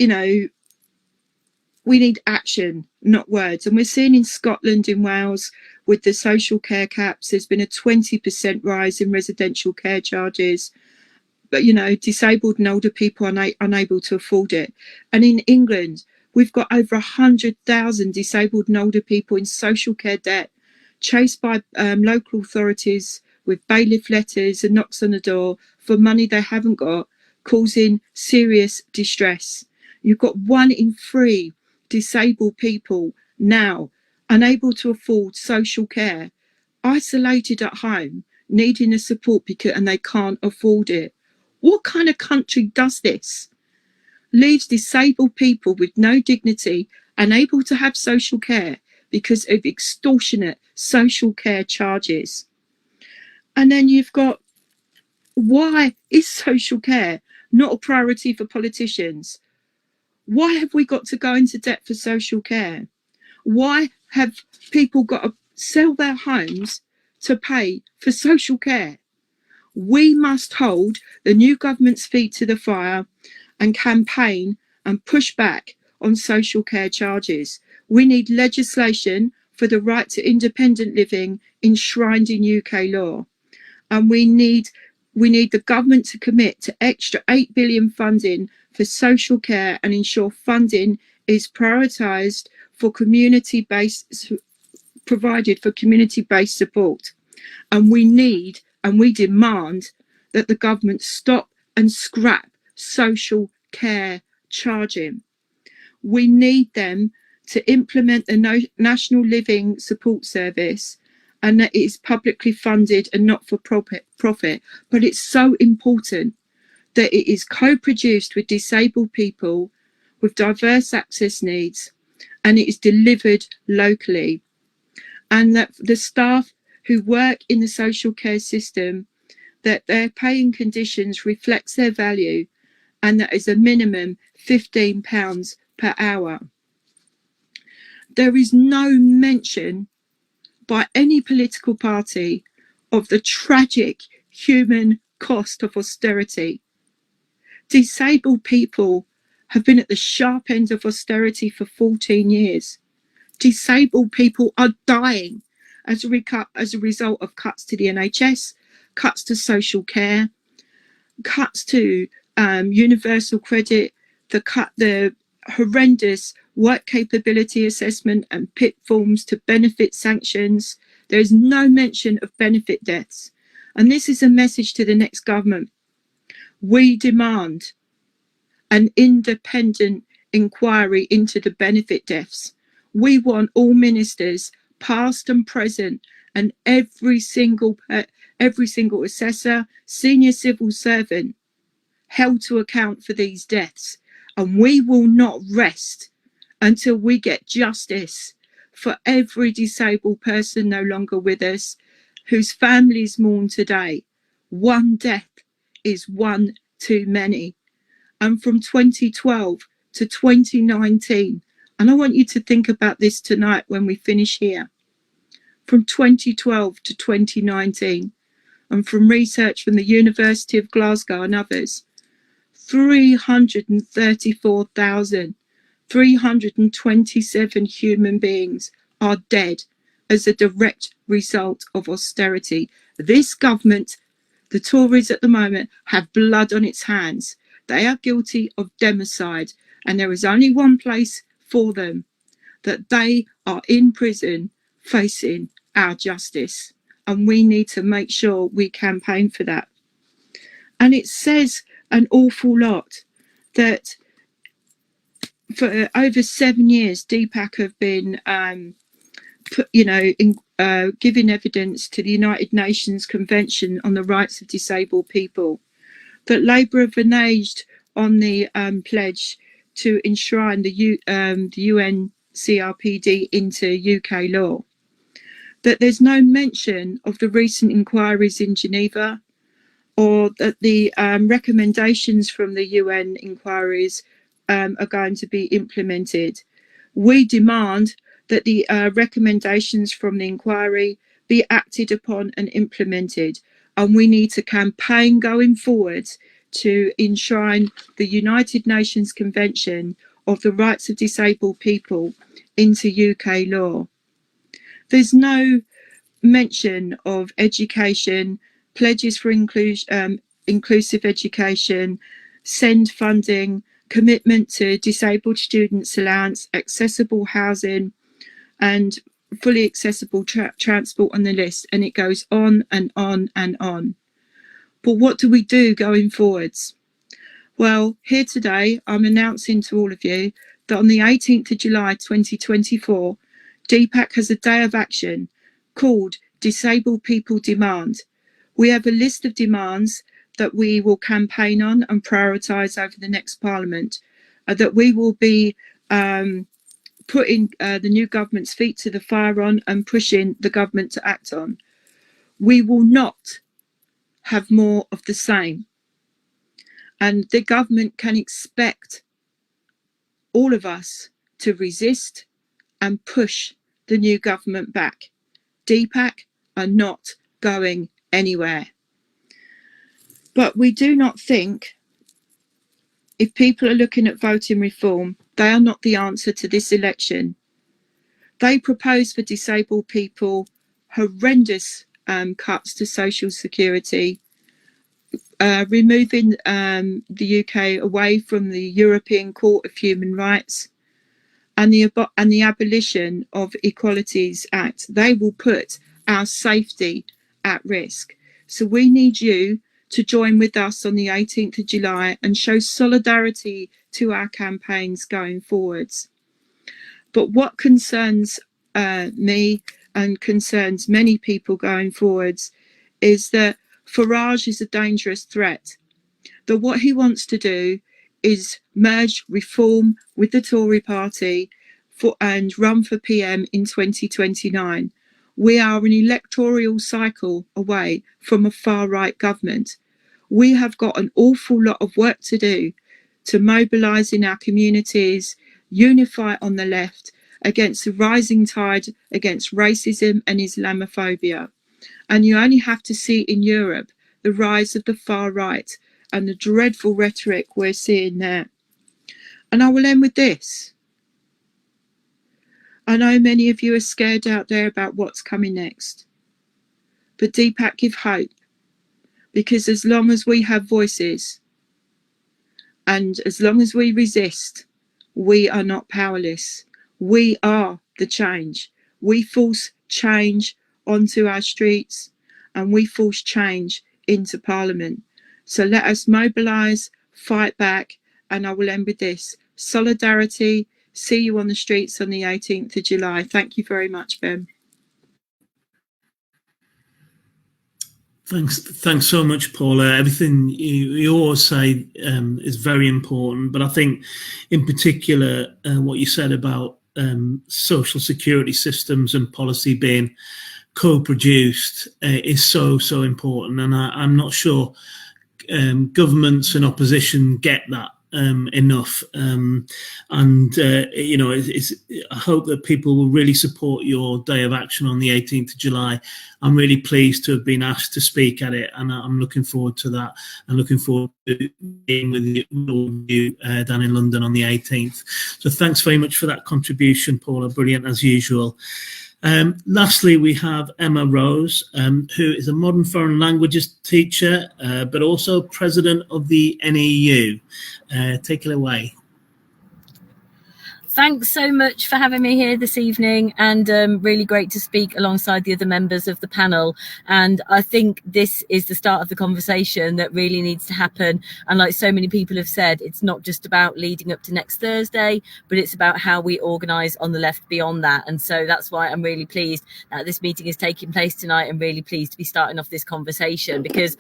we need action, not words. And we're seeing in Scotland, in Wales, with the social care caps, there's been a 20% rise in residential care charges. But, disabled and older people are unable to afford it. And in England, we've got over 100,000 disabled and older people in social care debt, chased by local authorities with bailiff letters and knocks on the door for money they haven't got, causing serious distress. You've got 1 in 3 disabled people now unable to afford social care, isolated at home, needing the support and they can't afford it. What kind of country does this? Leaves disabled people with no dignity, unable to have social care because of extortionate social care charges. And then you've got, why is social care not a priority for politicians? Why have we got to go into debt for social care? Why have people got to sell their homes to pay for social care? We must hold the new government's feet to the fire and campaign and push back on social care charges. We need legislation for the right to independent living enshrined in UK law. And we need the government to commit to extra 8 billion funding for social care and ensure funding is prioritised for community-based, provided for community-based support. And we need and we demand that the government stop and scrap social care charging. We need them to implement the National Living Support Service, and that it is publicly funded and not for profit. But it's so important that it is co-produced with disabled people with diverse access needs, and it is delivered locally, and that the staff who work in the social care system, that their paying conditions reflects their value, and that is a minimum £15 per hour. There is no mention by any political party of the tragic human cost of austerity. Disabled people have been at the sharp end of austerity for 14 years. Disabled people are dying as a result of cuts to the NHS, cuts to social care, cuts to universal credit, the horrendous work capability assessment and pitfalls to benefit sanctions. There is no mention of benefit deaths. And this is a message to the next government. We demand an independent inquiry into the benefit deaths. We want all ministers, past and present, and every single assessor, senior civil servant held to account for these deaths. And we will not rest until we get justice for every disabled person no longer with us, whose families mourn today. One death is one too many. And from 2012 to 2019, and I want you to think about this tonight when we finish here, from 2012 to 2019, and from research from the University of Glasgow and others, 334,327 human beings are dead as a direct result of austerity. This government, the Tories at the moment, have blood on its hands. They are guilty of democide, and there is only one place for them, that they are in prison facing our justice. And we need to make sure we campaign for that. And it says an awful lot that for over 7 years, DPAC have been, giving evidence to the United Nations Convention on the Rights of Disabled People, that Labour have reneged on the pledge to enshrine the UN CRPD into UK law, that there's no mention of the recent inquiries in Geneva, or that the recommendations from the UN inquiries are going to be implemented. We demand that the recommendations from the inquiry be acted upon and implemented, and we need to campaign going forward to enshrine the United Nations Convention of the Rights of Disabled People into UK law. There's no mention of education, pledges for inclusive education, SEND funding, commitment to disabled students allowance, accessible housing, and fully accessible transport on the list. And it goes on and on and on. But what do we do going forwards? Well, here today, I'm announcing to all of you that on the 18th of July 2024, DPAC has a day of action called Disabled People Demand. We have a list of demands that we will campaign on and prioritise over the next Parliament, that we will be putting the new government's feet to the fire on and pushing the government to act on. We will not have more of the same. And the government can expect all of us to resist and push the new government back. DPAC are not going anywhere. But we do not think, if people are looking at voting reform, they are not the answer to this election. They propose for disabled people horrendous cuts to social security, removing the UK away from the European Court of Human Rights and the abolition of Equalities Act. They will put our safety at risk. So we need you to join with us on the 18th of July and show solidarity to our campaigns going forwards. But what concerns me and concerns many people going forwards is that Farage is a dangerous threat. That what he wants to do is merge reform with the Tory party and run for PM in 2029. We are an electoral cycle away from a far-right government. We have got an awful lot of work to do to mobilise in our communities, unify on the left against the rising tide against racism and Islamophobia. And you only have to see in Europe the rise of the far right and the dreadful rhetoric we're seeing there. And I will end with this. I know many of you are scared out there about what's coming next. But DPAC give hope, because as long as we have voices and as long as we resist, we are not powerless. We are the change. We force change onto our streets and we force change into Parliament. So let us mobilise, fight back, and I will end with this. Solidarity. See you on the streets on the 18th of July. Thank you very much, Ben. Thanks so much, Paula. Everything you always say is very important, but I think in particular what you said about social security systems and policy being co-produced is so important, and I'm not sure governments and opposition get that enough, and you know, I hope that people will really support your day of action on the 18th of July. I'm really pleased to have been asked to speak at it, and I'm looking forward to that, and looking forward to being with you down in London on the 18th. So thanks very much for that contribution, Paula. Brilliant as usual. Lastly, we have Emma Rose, who is a modern foreign languages teacher, but also president of the NEU. Take it away. Thanks so much for having me here this evening, and really great to speak alongside the other members of the panel. And I think this is the start of the conversation that really needs to happen. And like so many people have said, it's not just about leading up to next Thursday, but it's about how we organise on the left beyond that. And so that's why I'm really pleased that this meeting is taking place tonight, and really pleased to be starting off this conversation, because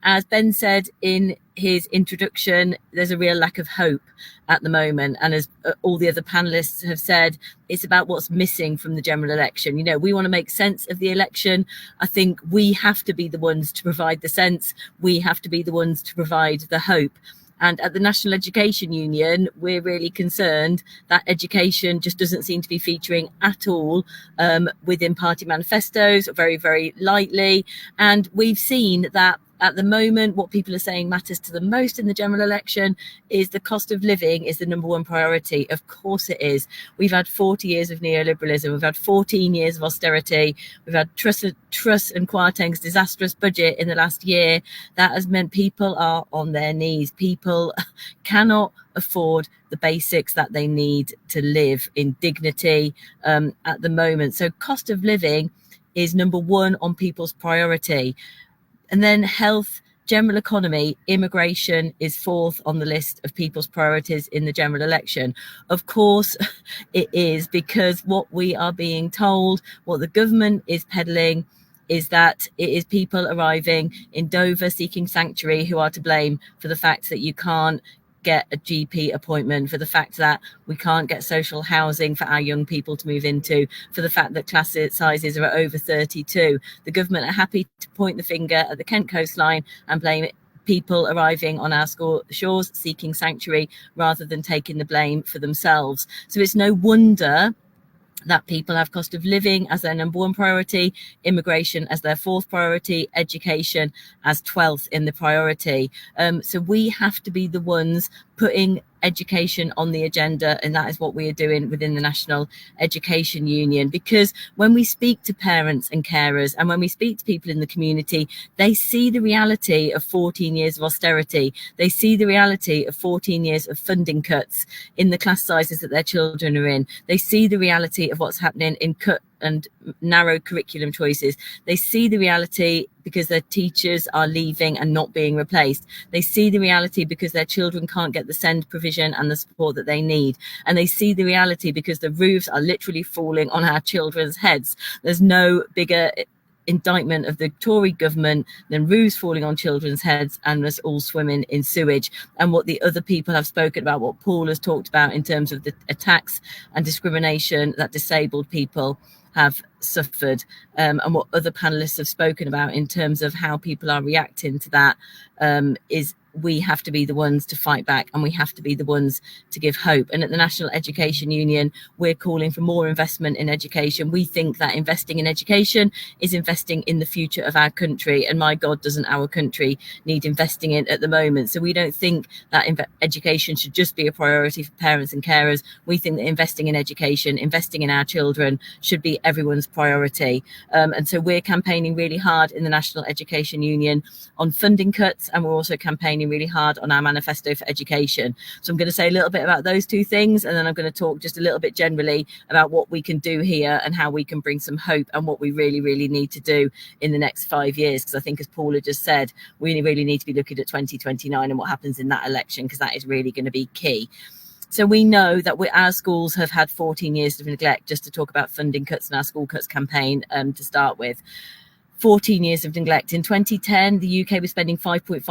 as Ben said in his introduction, there's a real lack of hope at the moment, and as all the other panelists have said, it's about what's missing from the general election. You know, we want to make sense of the election. I think we have to be the ones to provide the sense. We have to be the ones to provide the hope. And at the National Education Union, we're really concerned that education just doesn't seem to be featuring at all within party manifestos, very, very lightly. And we've seen that at the moment, what people are saying matters to them most in the general election is the cost of living is the number one priority. Of course it is. We've had 40 years of neoliberalism. We've had 14 years of austerity. We've had Truss and Kwarteng's disastrous budget in the last year. That has meant people are on their knees. People cannot afford the basics that they need to live in dignity at the moment. So cost of living is number one on people's priority. And then health, general economy, immigration is fourth on the list of people's priorities in the general election. Of course, it is, because what we are being told, what the government is peddling, is that it is people arriving in Dover seeking sanctuary who are to blame for the fact that you can't get a GP appointment, for the fact that we can't get social housing for our young people to move into, for the fact that class sizes are at over 32. The government are happy to point the finger at the Kent coastline and blame people arriving on our shores seeking sanctuary rather than taking the blame for themselves. So it's no wonder that people have cost of living as their number one priority, immigration as their fourth priority, education as 12th in the priority. So we have to be the ones putting education on the agenda, and that is what we are doing within the National Education Union. Because when we speak to parents and carers, and when we speak to people in the community, they see the reality of 14 years of austerity. They see the reality of 14 years of funding cuts in the class sizes that their children are in. They see the reality of what's happening in cut and narrow curriculum choices. They see the reality because their teachers are leaving and not being replaced. They see the reality because their children can't get the SEND provision and the support that they need. And they see the reality because the roofs are literally falling on our children's heads. There's no bigger indictment of the Tory government than roofs falling on children's heads and us all swimming in sewage. And what the other people have spoken about, what Paul has talked about in terms of the attacks and discrimination that disabled people have suffered, and what other panelists have spoken about in terms of how people are reacting to that, is we have to be the ones to fight back, and we have to be the ones to give hope. And at the National Education Union, we're calling for more investment in education. We think that investing in education is investing in the future of our country, and my God, doesn't our country need investing in at the moment. So we don't think that education should just be a priority for parents and carers. We think that investing in education, investing in our children, should be everyone's priority. And so we're campaigning really hard in the National Education Union on funding cuts, and we're also campaigning really hard on our manifesto for education. So I'm going to say a little bit about those two things, and then I'm going to talk just a little bit generally about what we can do here and how we can bring some hope and what we really need to do in the next 5 years. Because I think, as Paula just said, we really need to be looking at 2029 and what happens in that election, because that is really going to be key. So we know that our schools have had 14 years of neglect, just to talk about funding cuts and our school cuts campaign to start with. 14 years of neglect. In 2010, the UK was spending 5.5%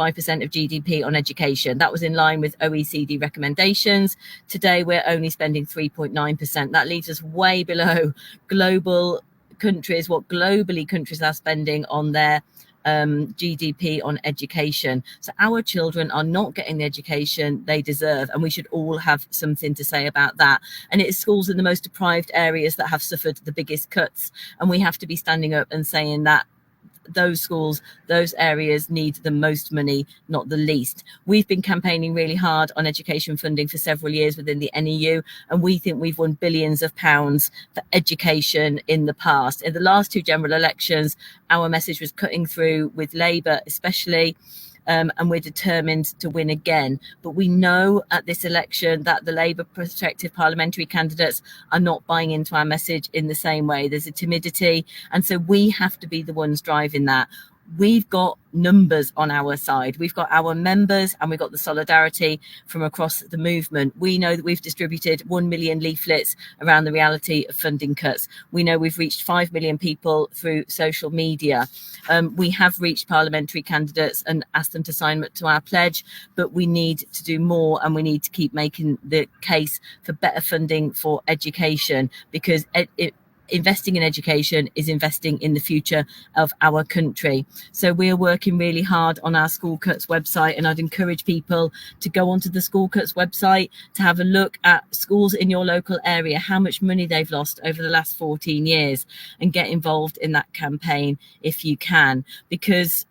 of GDP on education. That was in line with OECD recommendations. Today, we're only spending 3.9%. That leaves us way below global countries, what globally countries are spending on their GDP on education. So our children are not getting the education they deserve, and we should all have something to say about that. And it is schools in the most deprived areas that have suffered the biggest cuts, and we have to be standing up and saying that those schools, those areas need the most money, not the least. We've been campaigning really hard on education funding for several years within the NEU, and we think we've won billions of pounds for education in the past. In the last two general elections, our message was cutting through with Labour especially, and we're determined to win again. But we know at this election that the Labour prospective parliamentary candidates are not buying into our message in the same way. There's a timidity, and so we have to be the ones driving that. We've got numbers on our side. We've got our members, and we've got the solidarity from across the movement. We know that we've distributed 1 million leaflets around the reality of funding cuts. We know we've reached 5 million people through social media. We have reached parliamentary candidates and asked them to sign up to our pledge, but we need to do more, and we need to keep making the case for better funding for education, because investing in education is investing in the future of our country. So we are working really hard on our School Cuts website, and I'd encourage people to go onto the School Cuts website to have a look at schools in your local area, how much money they've lost over the last 14 years, and get involved in that campaign if you can, because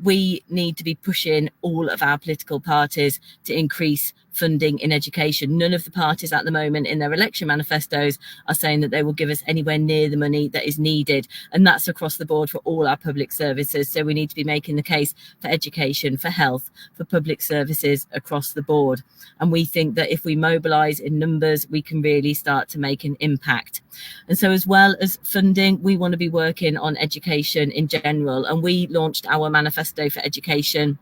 we need to be pushing all of our political parties to increase funding in education. None of the parties at the moment in their election manifestos are saying that they will give us anywhere near the money that is needed, and that's across the board for all our public services. So we need to be making the case for education, for health, for public services across the board. And we think that if we mobilise in numbers, we can really start to make an impact. And so, as well as funding, we want to be working on education in general, and we launched our manifesto for education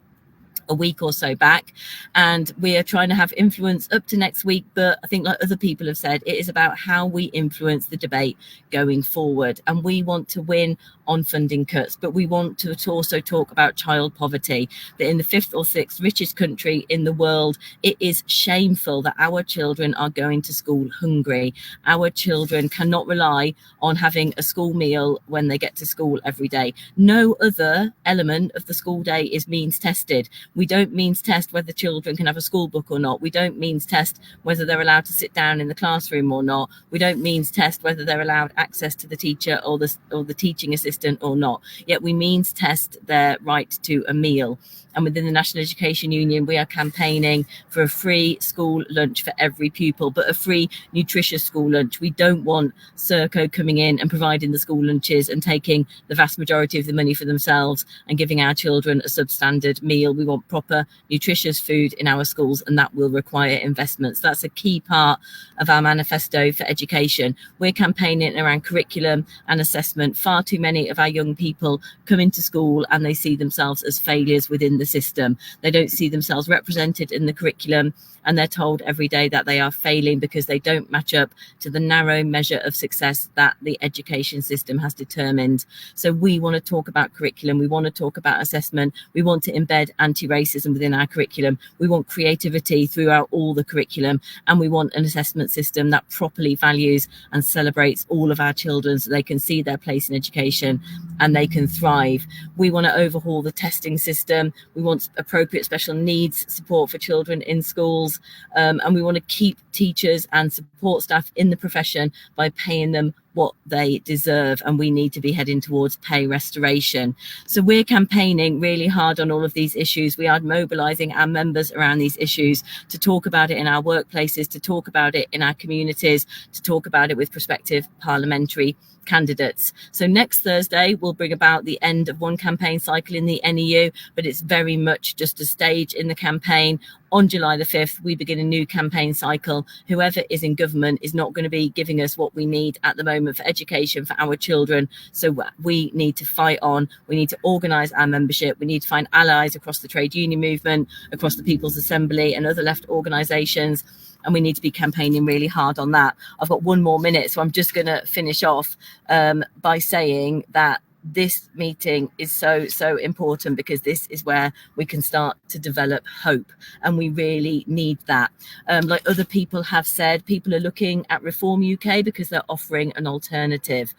a week or so back, and we are trying to have influence up to next week. But I think, like other people have said, it is about how we influence the debate going forward. And we want to win on funding cuts, but we want to also talk about child poverty, that in the 5th or 6th richest country in the world, it is shameful that our children are going to school hungry. Our children cannot rely on having a school meal when they get to school every day. No other element of the school day is means tested. We don't means test whether children can have a school book or not. We don't means test whether they're allowed to sit down in the classroom or not. We don't means test whether they're allowed access to the teacher or the teaching assistant assistant or not, yet we means test their right to a meal. And within the National Education Union, we are campaigning for a free school lunch for every pupil, but a free, nutritious school lunch. We don't want Serco coming in and providing the school lunches and taking the vast majority of the money for themselves and giving our children a substandard meal. We want proper, nutritious food in our schools, and that will require investments. That's a key part of our manifesto for education. We're campaigning around curriculum and assessment. Far too many of our young people come into school and they see themselves as failures within the system. They don't see themselves represented in the curriculum, and they're told every day that they are failing because they don't match up to the narrow measure of success that the education system has determined. So we want to talk about curriculum, we want to talk about assessment, we want to embed anti-racism within our curriculum, we want creativity throughout all the curriculum, and we want an assessment system that properly values and celebrates all of our children so they can see their place in education and they can thrive. We want to overhaul the testing system, we want appropriate special needs support for children in schools, and we want to keep teachers and support staff in the profession by paying them what they deserve, and we need to be heading towards pay restoration. So we're campaigning really hard on all of these issues. We are mobilising our members around these issues to talk about it in our workplaces, to talk about it in our communities, to talk about it with prospective parliamentary candidates. So next Thursday will bring about the end of one campaign cycle in the NEU, but it's very much just a stage in the campaign. On July the 5th, we begin a new campaign cycle. Whoever is in government is not going to be giving us what we need at the moment for education for our children. So we need to fight on. We need to organise our membership. We need to find allies across the trade union movement, across the People's Assembly and other left organisations. And we need to be campaigning really hard on that. I've got one more minute, so I'm just going to finish off by saying that this meeting is so important, because this is where we can start to develop hope, and we really need that. Like other people have said, people are looking at Reform UK because they're offering an alternative.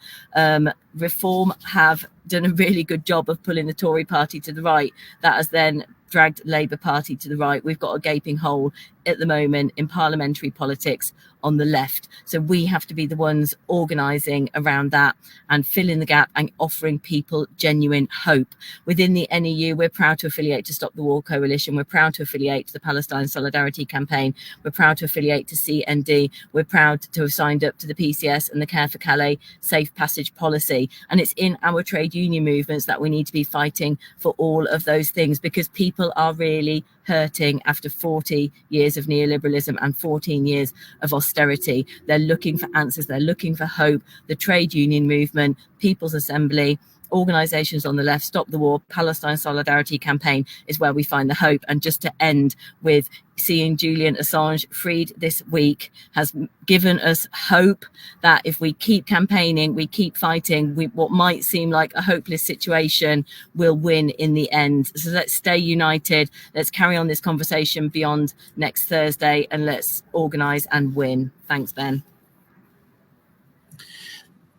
Reform have done a really good job of pulling the Tory party to the right. That has then dragged Labour Party to the right. We've got a gaping hole at the moment in parliamentary politics on the left. So we have to be the ones organising around that and filling the gap and offering people genuine hope. Within the NEU, we're proud to affiliate to Stop the War Coalition. We're proud to affiliate to the Palestine Solidarity Campaign. We're proud to affiliate to CND. We're proud to have signed up to the PCS and the Care for Calais Safe Passage Policy. And it's in our trade union movements that we need to be fighting for all of those things, because people are really hurting after 40 years of neoliberalism and 14 years of austerity. They're looking for answers. They're looking for hope. The trade union movement, People's Assembly, organisations on the left, Stop the War, Palestine Solidarity Campaign is where we find the hope. And just to end with, seeing Julian Assange freed this week has given us hope that if we keep campaigning, we keep fighting, what might seem like a hopeless situation will win in the end. So let's stay united. Let's carry on this conversation beyond next Thursday, and let's organise and win. Thanks, Ben.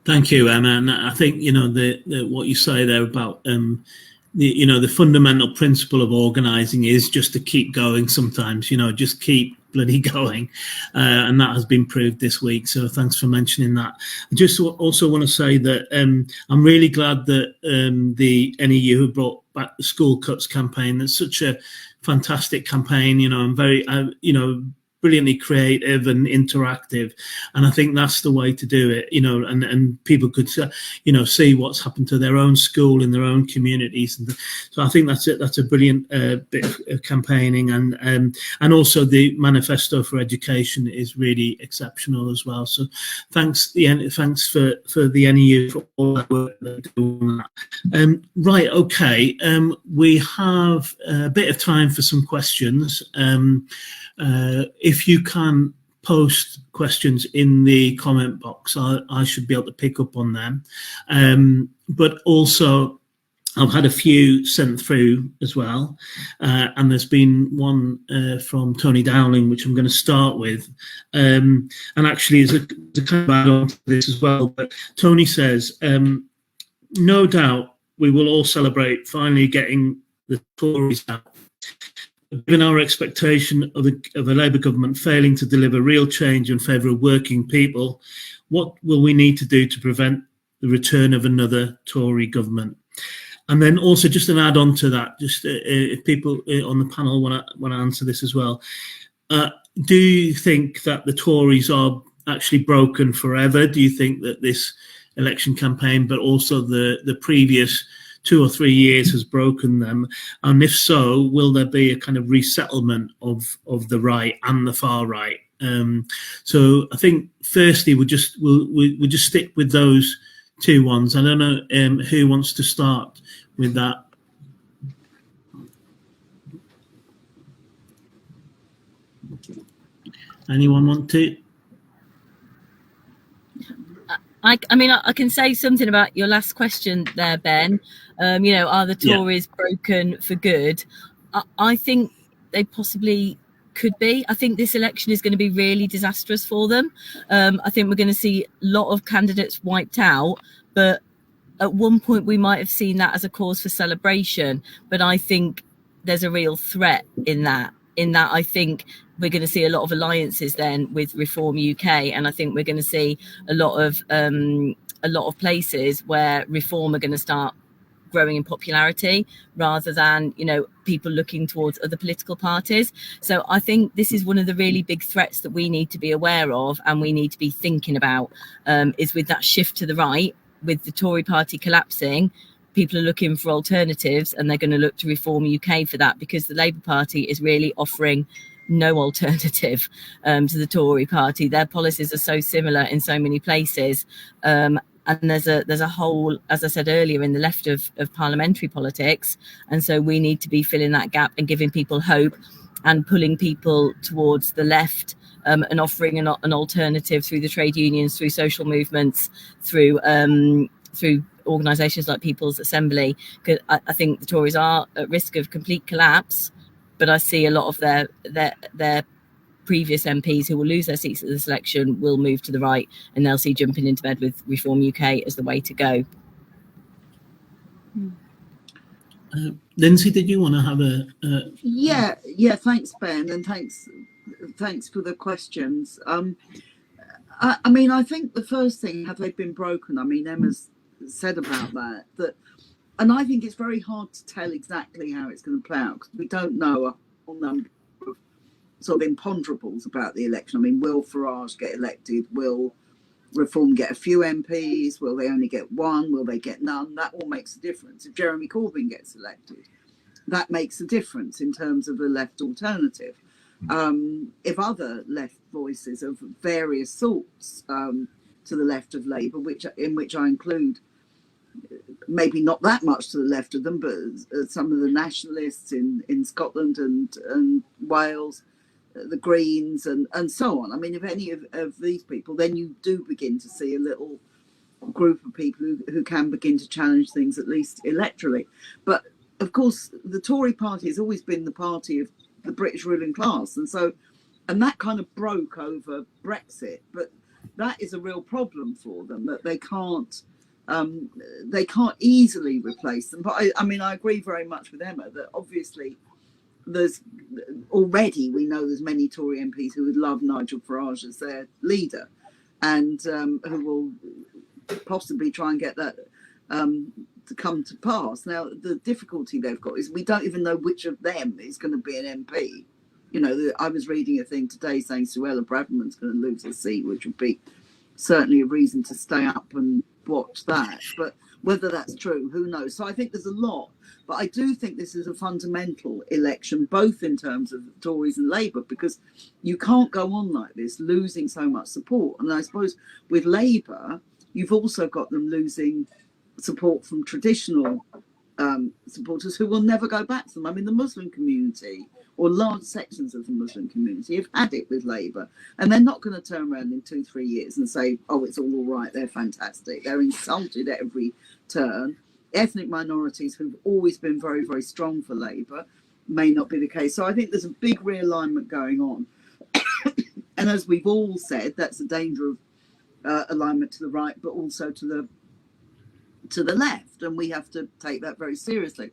Thank you, Emma. And I think, the what you say there about the fundamental principle of organising is just to keep going sometimes, just keep bloody going. And that has been proved this week. So thanks for mentioning that. I just also want to say that I'm really glad that the NEU have brought back the School Cuts campaign. That's such a fantastic campaign. I'm very, brilliantly creative and interactive, and I think that's the way to do it. And people could see what's happened to their own school in their own communities, and so I think that's it. That's a brilliant bit of campaigning, and also the manifesto for education is really exceptional as well. So thanks for the NEU for all that work they're doing. Right, okay, we have a bit of time for some questions. If you can post questions in the comment box, I should be able to pick up on them. But also, I've had a few sent through as well. And there's been one from Tony Dowling, which I'm going to start with. And actually, as a kind of add-on to this as well, but Tony says, no doubt we will all celebrate finally getting the Tories out. Given our expectation of a Labour government failing to deliver real change in favour of working people, what will we need to do to prevent the return of another Tory government. And then also just an add on to that, just if people on the panel want to answer this as well. Do you think that the Tories are actually broken forever? Do you think that this election campaign, but also the previous 2 or 3 years, has broken them? And if so, will there be a kind of resettlement of the right and the far right? So I think firstly we'll just stick with those two ones. I don't know who wants to start with that. Anyone want to? I mean, I can say something about your last question there, Ben. Are the Tories broken for good? I think they possibly could be. I think this election is going to be really disastrous for them. I think we're going to see a lot of candidates wiped out, but at one point we might have seen that as a cause for celebration. But I think there's a real threat in that I think we're going to see a lot of alliances then with Reform UK, and I think we're going to see a lot of places where Reform are going to start growing in popularity rather than people looking towards other political parties. So I think this is one of the really big threats that we need to be aware of and we need to be thinking about, is with that shift to the right, with the Tory party collapsing. People are looking for alternatives and they're going to look to Reform UK for that, because the Labour Party is really offering no alternative to the Tory party. Their policies are so similar in so many places. And there's a hole, as I said earlier, in the left of parliamentary politics. And so we need to be filling that gap and giving people hope and pulling people towards the left, and offering an alternative through the trade unions, through social movements, through organisations like People's Assembly. Because I think the Tories are at risk of complete collapse, but I see a lot of their previous MPs who will lose their seats at this election will move to the right, and they'll see jumping into bed with Reform UK as the way to go. Lindsey, did you want to have a Yeah, thanks, Ben, and thanks for the questions. I mean, I think the first thing, have they been broken? I mean, Emma's said about that, and I think it's very hard to tell exactly how it's going to play out, because we don't know a whole number of sort of imponderables about the election. I mean, will Farage get elected? Will Reform get a few MPs? Will they only get one? Will they get none? That all makes a difference. If Jeremy Corbyn gets elected, that makes a difference in terms of a left alternative. If other left voices of various sorts to the left of Labour, in which I include maybe not that much to the left of them, but some of the nationalists in Scotland and Wales, the Greens and so on. I mean, if any of these people, then you do begin to see a little group of people who can begin to challenge things, at least electorally. But of course, the Tory party has always been the party of the British ruling class, and that kind of broke over Brexit. But that is a real problem for them, that they can't easily replace them. But I mean, I agree very much with Emma that obviously we know there's many Tory MPs who would love Nigel Farage as their leader, and who will possibly try and get that to come to pass. Now, the difficulty they've got is we don't even know which of them is going to be an MP. I was reading a thing today saying Suella Braverman's going to lose her seat, which would be certainly a reason to stay up and watch that. But whether that's true, who knows? So I think there's a lot. But I do think this is a fundamental election, both in terms of Tories and Labour, because you can't go on like this, losing so much support. And I suppose with Labour, you've also got them losing support from traditional supporters who will never go back to them. I mean, the Muslim community, or large sections of the Muslim community, have had it with Labour, and they're not going to turn around in 2-3 years and say, oh, it's all right, they're fantastic. They're insulted at every turn. Ethnic minorities, who've always been very, very strong for Labour, may not be the case. So I think there's a big realignment going on. And as we've all said, that's the danger of alignment to the right, but also to the left, and we have to take that very seriously.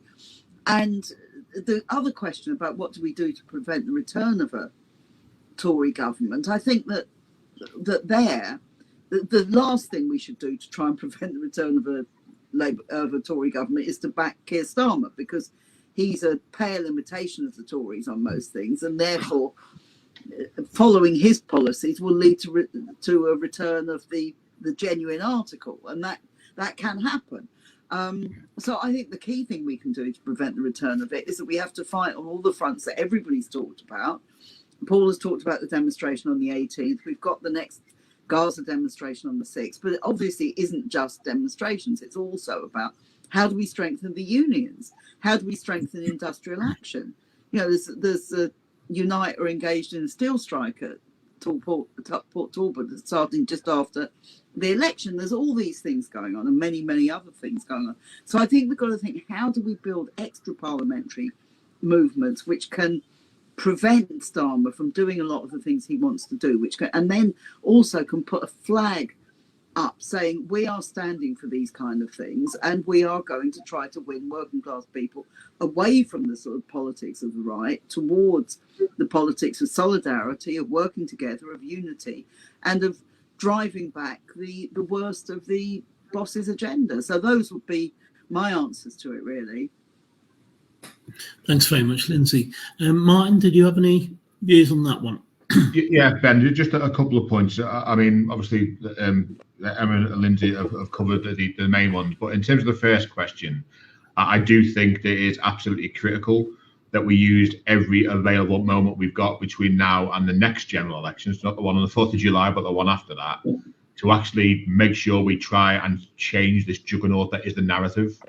And the other question about what do we do to prevent the return of a Tory government, I think that the last thing we should do to try and prevent the return of a Tory government is to back Keir Starmer, because he's a pale imitation of the Tories on most things, and therefore following his policies will lead to a return of the genuine article, and that can happen. So I think the key thing we can do to prevent the return of it is that we have to fight on all the fronts that everybody's talked about. Paul has talked about the demonstration on the 18th. We've got the next Gaza demonstration on the 6th, but it obviously isn't just demonstrations. It's also about how do we strengthen the unions? How do we strengthen industrial action? You know, there's a Unite are engaged in a steel strike at Port Talbot starting just after the election. There's all these things going on, and many, many other things going on. So I think we've got to think, how do we build extra parliamentary movements which can prevent Starmer from doing a lot of the things he wants to do, and then also can put a flag up saying we are standing for these kind of things, and we are going to try to win working class people away from the sort of politics of the right towards the politics of solidarity, of working together, of unity, and of driving back the worst of the boss's agenda. So those would be my answers to it, really. Thanks very much, Lindsey. Martin, did you have any views on that one? Yeah, Ben, just a couple of points. I mean, obviously, Emma and Lindsey have covered the main ones, but in terms of the first question, I do think that it's absolutely critical that we used every available moment we've got between now and the next general elections, not the one on the 4th of July, but the one after that, to actually make sure we try and change this juggernaut that is the narrative.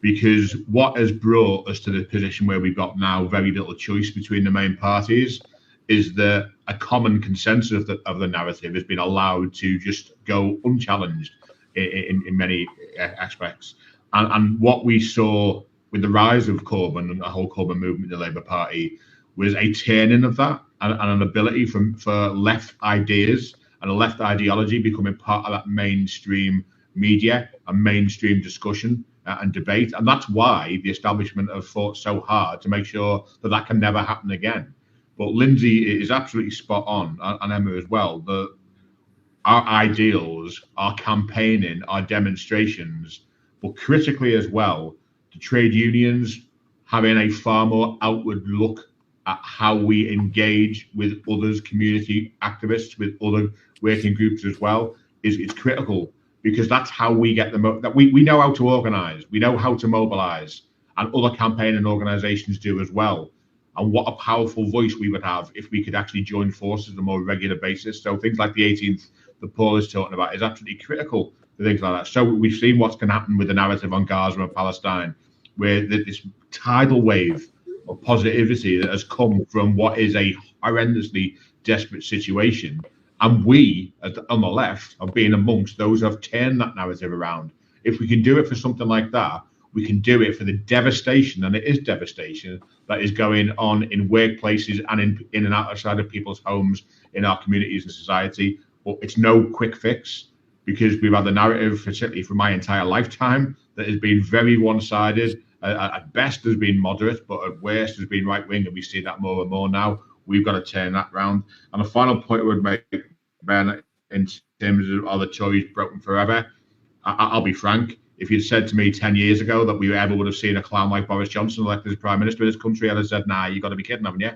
Because what has brought us to the position where we've got now very little choice between the main parties is that a common consensus of the narrative has been allowed to just go unchallenged in many aspects. And what we saw with the rise of Corbyn and the whole Corbyn movement in the Labour Party was a turning of that and an ability for left ideas and a left ideology becoming part of that mainstream media and mainstream discussion and debate. And that's why the establishment have fought so hard to make sure that can never happen again. But Lindsey is absolutely spot on, and Emma as well, that our ideals, our campaigning, our demonstrations, but critically as well, the trade unions having a far more outward look at how we engage with others, community activists, with other working groups as well, is critical, because that's how we get we know how to organise, we know how to mobilise, and other campaigning organisations do as well. And what a powerful voice we would have if we could actually join forces on a more regular basis. So things like the 18th that Paul is talking about is absolutely critical for things like that. So we've seen what's going to happen with the narrative on Gaza and Palestine, where this tidal wave of positivity that has come from what is a horrendously desperate situation. And we, on the left, are being amongst those who have turned that narrative around. If we can do it for something like that, we can do it for the devastation, and it is devastation, that is going on in workplaces and in and outside of people's homes, in our communities and society. But it's no quick fix, because we've had the narrative, certainly for my entire lifetime, that has been very one-sided. At best has been moderate, but at worst has been right-wing, and we see that more and more now. We've got to turn that round. And the final point I would make, Ben, in terms of are the Tories broken forever, I'll be frank. If you'd said to me 10 years ago that we ever would have seen a clown like Boris Johnson elected as Prime Minister of this country, I'd have said, nah, you've got to be kidding, haven't you?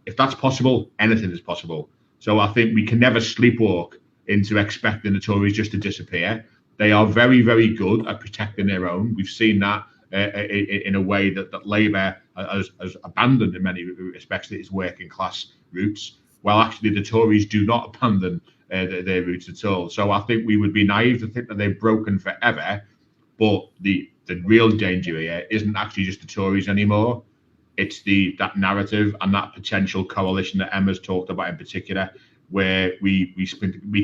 If that's possible, anything is possible. So I think we can never sleepwalk into expecting the Tories just to disappear. They are very, very good at protecting their own. We've seen that in a way that Labour has abandoned in many respects its working class roots, while actually the Tories do not abandon their roots at all. So I think we would be naive to think that they're broken forever. But the real danger here isn't actually just the Tories anymore. It's that narrative and that potential coalition that Emma's talked about in particular, where we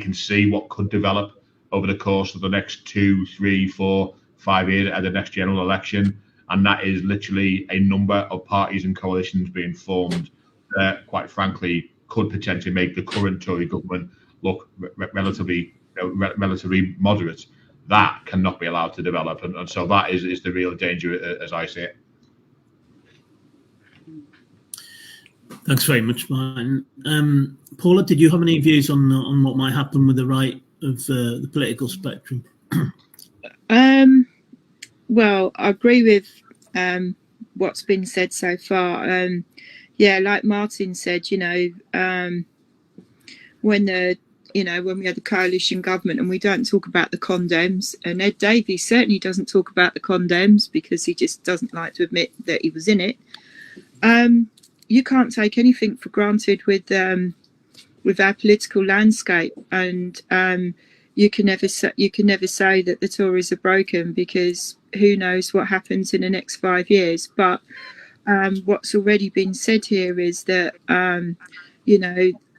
can see what could develop over the course of the next 2, 3, 4, 5 years at the next general election. And that is literally a number of parties and coalitions being formed that, quite frankly, could potentially make the current Tory government look relatively moderate. That cannot be allowed to develop, and so that is the real danger, as I see it. Thanks very much, Martin. Paula, did you have any views on what might happen with the right of the political spectrum? Well, I agree with what's been said so far. Yeah, like Martin said, when we had the coalition government, and we don't talk about the condoms, and Ed Davies certainly doesn't talk about the condoms because he just doesn't like to admit that he was in it. You can't take anything for granted with our political landscape, and you can never say that the Tories are broken, because who knows what happens in the next 5 years. But what's already been said here is that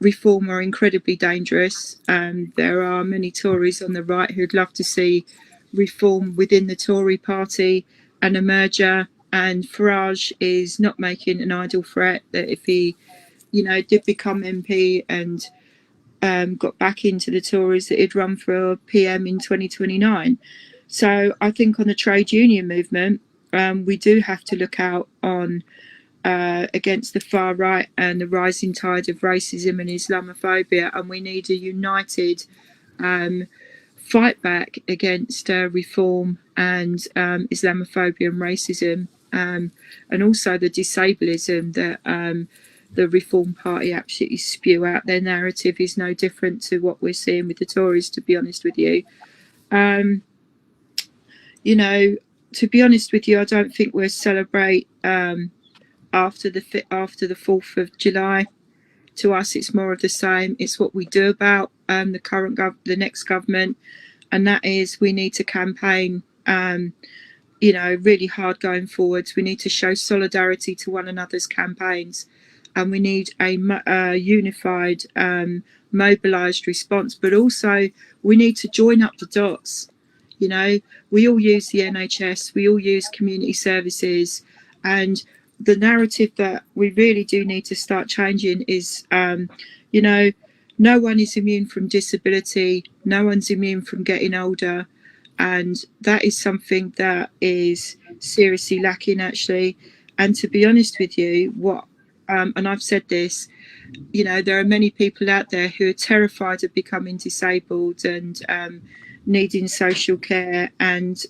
reform are incredibly dangerous. There are many Tories on the right who'd love to see reform within the Tory party and a merger. And Farage is not making an idle threat that if he, did become MP and got back into the Tories, that he'd run for PM in 2029. So I think on the trade union movement, we do have to look out on against the far right and the rising tide of racism and Islamophobia, and we need a united fight back against reform and Islamophobia and racism, and also the disableism that the Reform Party absolutely spew out. Their narrative is no different to what we're seeing with the Tories, to be honest with you. To be honest with you, I don't think we'll celebrate after the 4th of July. To us, it's more of the same. It's what we do about the next government, and that is we need to campaign really hard going forwards. We need to show solidarity to one another's campaigns, and we need a unified, mobilised response. But also, we need to join up the dots. We all use the NHS, we all use community services, and the narrative that we really do need to start changing is, no one is immune from disability, no one's immune from getting older, and that is something that is seriously lacking, actually. And to be honest with you, and I've said this, there are many people out there who are terrified of becoming disabled and needing social care and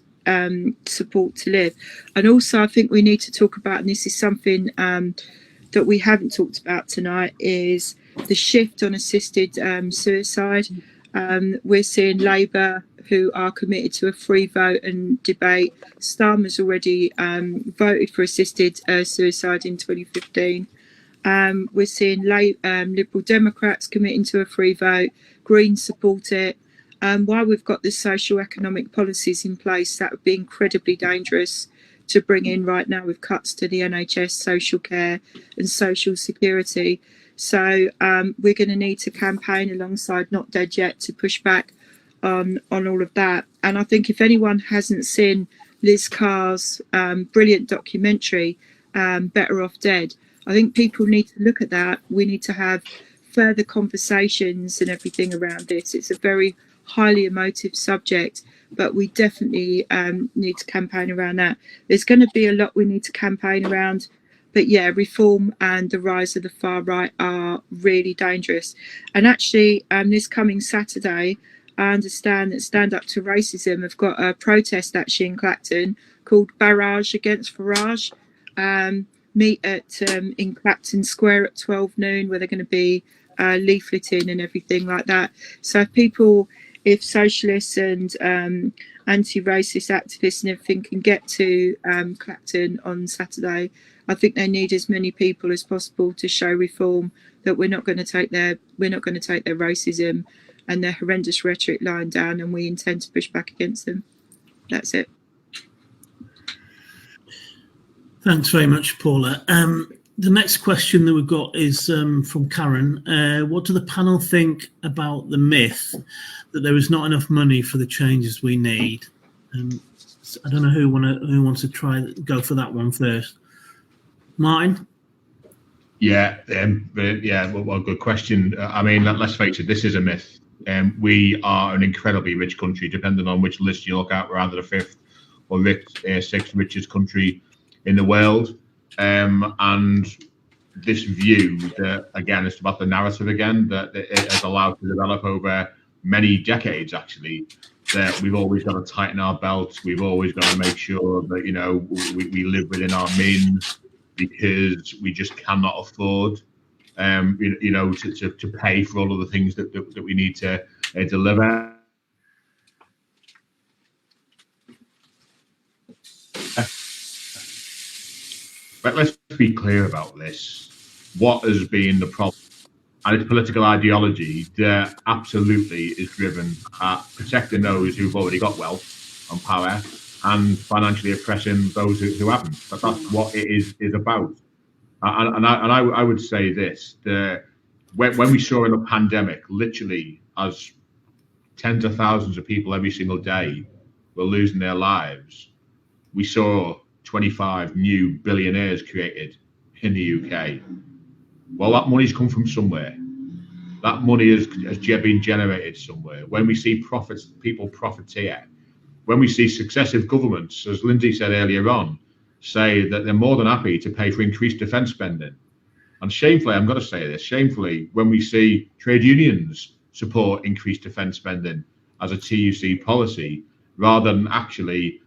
support to live. And also, I think we need to talk about, and this is something that we haven't talked about tonight, is the shift on assisted suicide. We're seeing Labour, who are committed to a free vote and debate. Starmer's already voted for assisted suicide in 2015. We're seeing Liberal Democrats committing to a free vote. Greens support it. While we've got the socio-economic policies in place, that would be incredibly dangerous to bring in right now with cuts to the NHS, social care and social security. So we're going to need to campaign alongside Not Dead Yet to push back on all of that. And I think if anyone hasn't seen Liz Carr's brilliant documentary, Better Off Dead, I think people need to look at that. We need to have further conversations and everything around this. It's a very highly emotive subject, but we definitely need to campaign around that. There's going to be a lot we need to campaign around, but yeah, reform and the rise of the far right are really dangerous. And actually, this coming Saturday, I understand that Stand Up to Racism have got a protest actually in Clacton called Barrage Against Farage. Meet at in Clacton Square at 12 noon, where they're going to be leafleting and everything like that. So if socialists and anti-racist activists and everything can get to Clacton on Saturday, I think they need as many people as possible to show reform that we're not going to take their racism and their horrendous rhetoric lying down, and we intend to push back against them. That's it. Thanks very much, Paula. The next question that we've got is from Karen. What do the panel think about the myth that there is not enough money for the changes we need? I don't know who wants to go for that one first. Martin? Yeah, well, good question. I mean, let's face it, this is a myth. We are an incredibly rich country, depending on which list you look at. We're either the 5th or 6th richest country in the world. And this view that, again, it's about the narrative again, that it has allowed to develop over many decades actually, that we've always got to tighten our belts. We've always got to make sure that, you know, we live within our means, because we just cannot afford, you know, to pay for all of the things that we need to deliver. But let's be clear about this. What has been the problem? And it's political ideology that absolutely is driven at protecting those who've already got wealth and power, and financially oppressing those who haven't. But that's what it is about. And I would say this: that when we saw in the pandemic, literally, as tens of thousands of people every single day were losing their lives, we saw 25 new billionaires created in the UK. Well, that money's come from somewhere. That money has been generated somewhere. When we see profits, people profiteer. When we see successive governments, as Lindsey said earlier on, say that they're more than happy to pay for increased defence spending. And shamefully, I'm going to say this, shamefully, when we see trade unions support increased defence spending as a TUC policy, rather than actually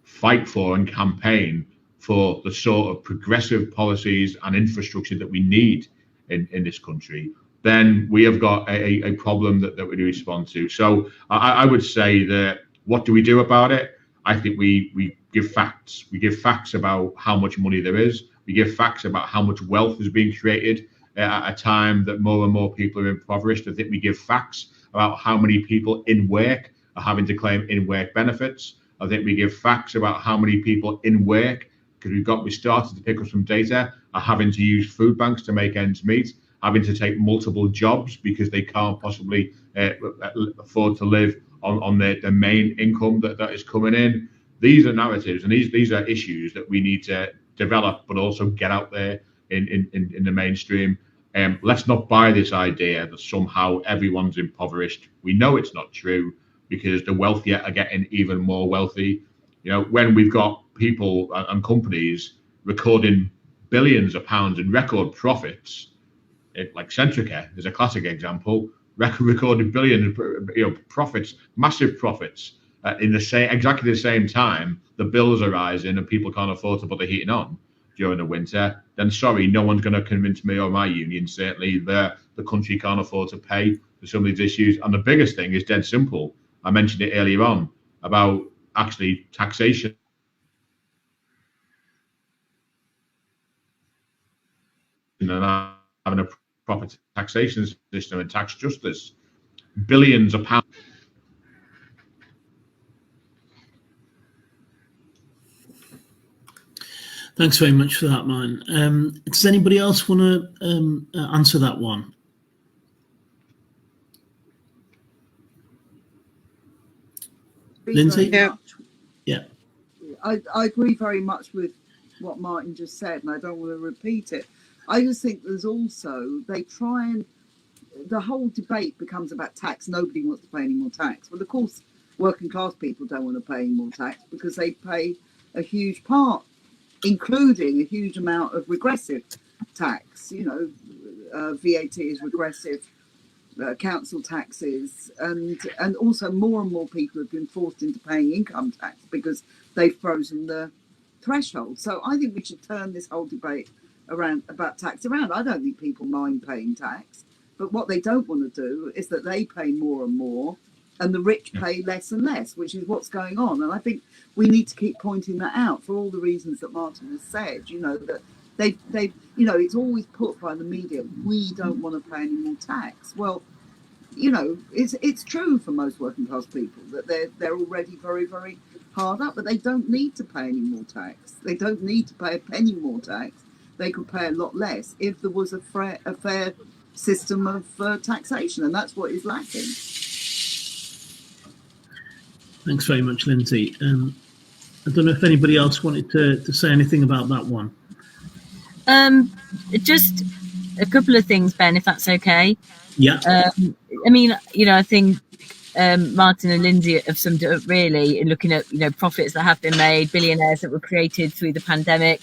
fight for and campaign for the sort of progressive policies and infrastructure that we need in this country, then we have got a problem that we respond to. So I would say that, what do we do about it? I think we give facts. We give facts about how much money there is. We give facts about how much wealth is being created at a time that more and more people are impoverished. I think we give facts about how many people in work are having to claim in-work benefits. I think we give facts about how many people in work, because we started to pick up some data, are having to use food banks to make ends meet, having to take multiple jobs because they can't possibly afford to live on their main income that is coming in. These are narratives, and these are issues that we need to develop, but also get out there in the mainstream. Let's not buy this idea that somehow everyone's impoverished. We know it's not true, because the wealthier are getting even more wealthy. You know, when we've got people and companies recording billions of pounds in record profits, like Centrica is a classic example, recorded billions, profits, massive profits, in exactly the same time the bills are rising and people can't afford to put the heating on during the winter, then sorry, no one's going to convince me or my union, certainly, that the country can't afford to pay for some of these issues. And the biggest thing is dead simple. I mentioned it earlier on about actually taxation. And having a proper taxation system and tax justice. Billions of pounds. Thanks very much for that, man. Does anybody else want to answer that one? Lindsey? Yeah. I agree very much with what Martin just said, and I don't want to repeat it. I just think there's also, they try and, the whole debate becomes about tax. Nobody wants to pay any more tax. But of course, working class people don't want to pay any more tax because they pay a huge part, including a huge amount of regressive tax. You know, VAT is regressive, council taxes, and also more and more people have been forced into paying income tax because they've frozen the threshold. So I think we should turn this whole debate around about tax around. I don't think people mind paying tax, but what they don't want to do is that they pay more and more and the rich pay less and less, which is what's going on. And I think we need to keep pointing that out for all the reasons that Martin has said. You know, that they you know, it's always put by the media, we don't want to pay any more tax. Well, you know, it's true for most working class people that they're already very, very hard up, but they don't need to pay any more tax. They don't need to pay a penny more tax. They could pay a lot less if there was a fair system of taxation, and that's what is lacking. Thanks very much, Lindsey. I don't know if anybody else wanted to say anything about that one. Just a couple of things, Ben, if that's okay. Yeah. I mean, you know, I think Martin and Lindsey have summed it up really in looking at, you know, profits that have been made, billionaires that were created through the pandemic.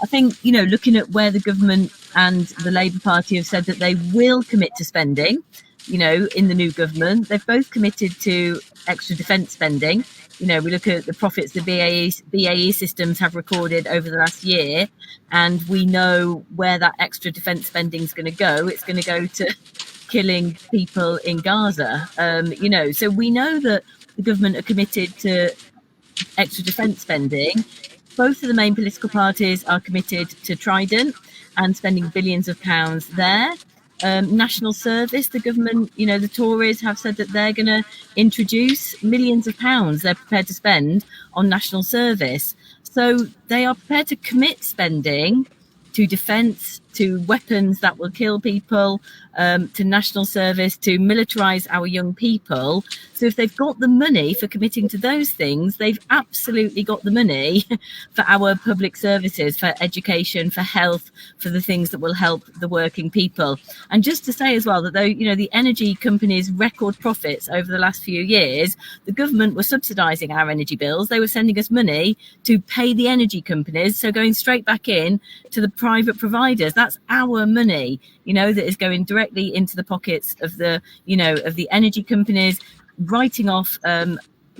I think, you know, looking at where the government and the Labour Party have said that they will commit to spending, you know, in the new government. They've both committed to extra defence spending. You know, we look at the profits the BAE systems have recorded over the last year, and we know where that extra defence spending is going to go. It's going to go to killing people in Gaza. You know, so we know that the government are committed to extra defence spending. Both of the main political parties are committed to Trident and spending billions of pounds there. National service, the government, you know, the Tories have said that they're going to introduce millions of pounds they're prepared to spend on national service. So they are prepared to commit spending to defence, to weapons that will kill people, to national service, to militarise our young people. So if they've got the money for committing to those things, they've absolutely got the money for our public services, for education, for health, for the things that will help the working people. And just to say as well that though, you know, the energy companies' record profits over the last few years, the government was subsidising our energy bills. They were sending us money to pay the energy companies. So going straight back in to the private providers, that's our money, you know, that is going directly into the pockets of the, you know, of the energy companies, writing off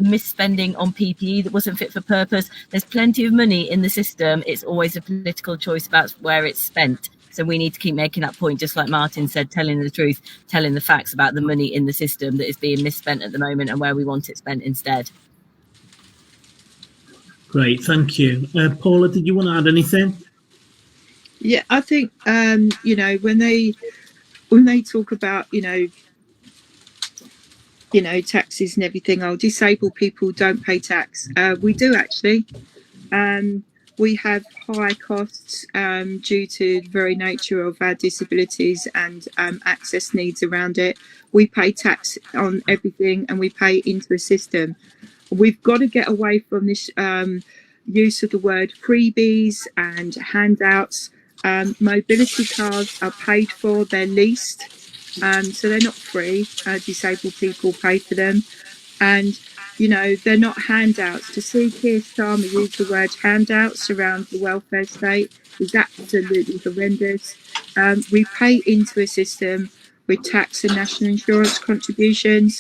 misspending on PPE that wasn't fit for purpose. There's plenty of money in the system. It's always a political choice about where it's spent. So we need to keep making that point, just like Martin said, telling the truth, telling the facts about the money in the system that is being misspent at the moment and where we want it spent instead. Great, thank you. Paula, did you want to add anything? Yeah, I think you know, when they talk about taxes and everything, disabled people don't pay tax. We do actually. We have high costs due to the very nature of our disabilities and access needs around it. We pay tax on everything and we pay into a system. We've got to get away from this use of the word freebies and handouts. Mobility cards are paid for, they're leased, so they're not free. Disabled people pay for them, and you know, they're not handouts. To see Keir Starmer use the word handouts around the welfare state is absolutely horrendous. We pay into a system with tax and national insurance contributions,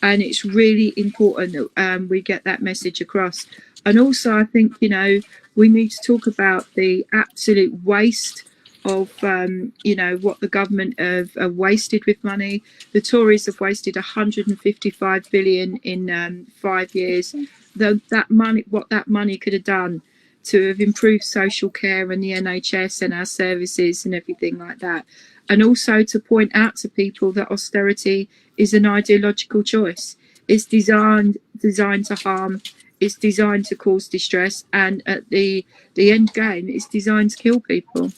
and it's really important that we get that message across. And also, I think, you know, we need to talk about the absolute waste of, what the government have wasted with money. The Tories have wasted 155 billion in 5 years. That money, what that money could have done to have improved social care and the NHS and our services and everything like that. And also to point out to people that austerity is an ideological choice. It's designed to harm. It's designed to cause distress, and at the end game, it's designed to kill people.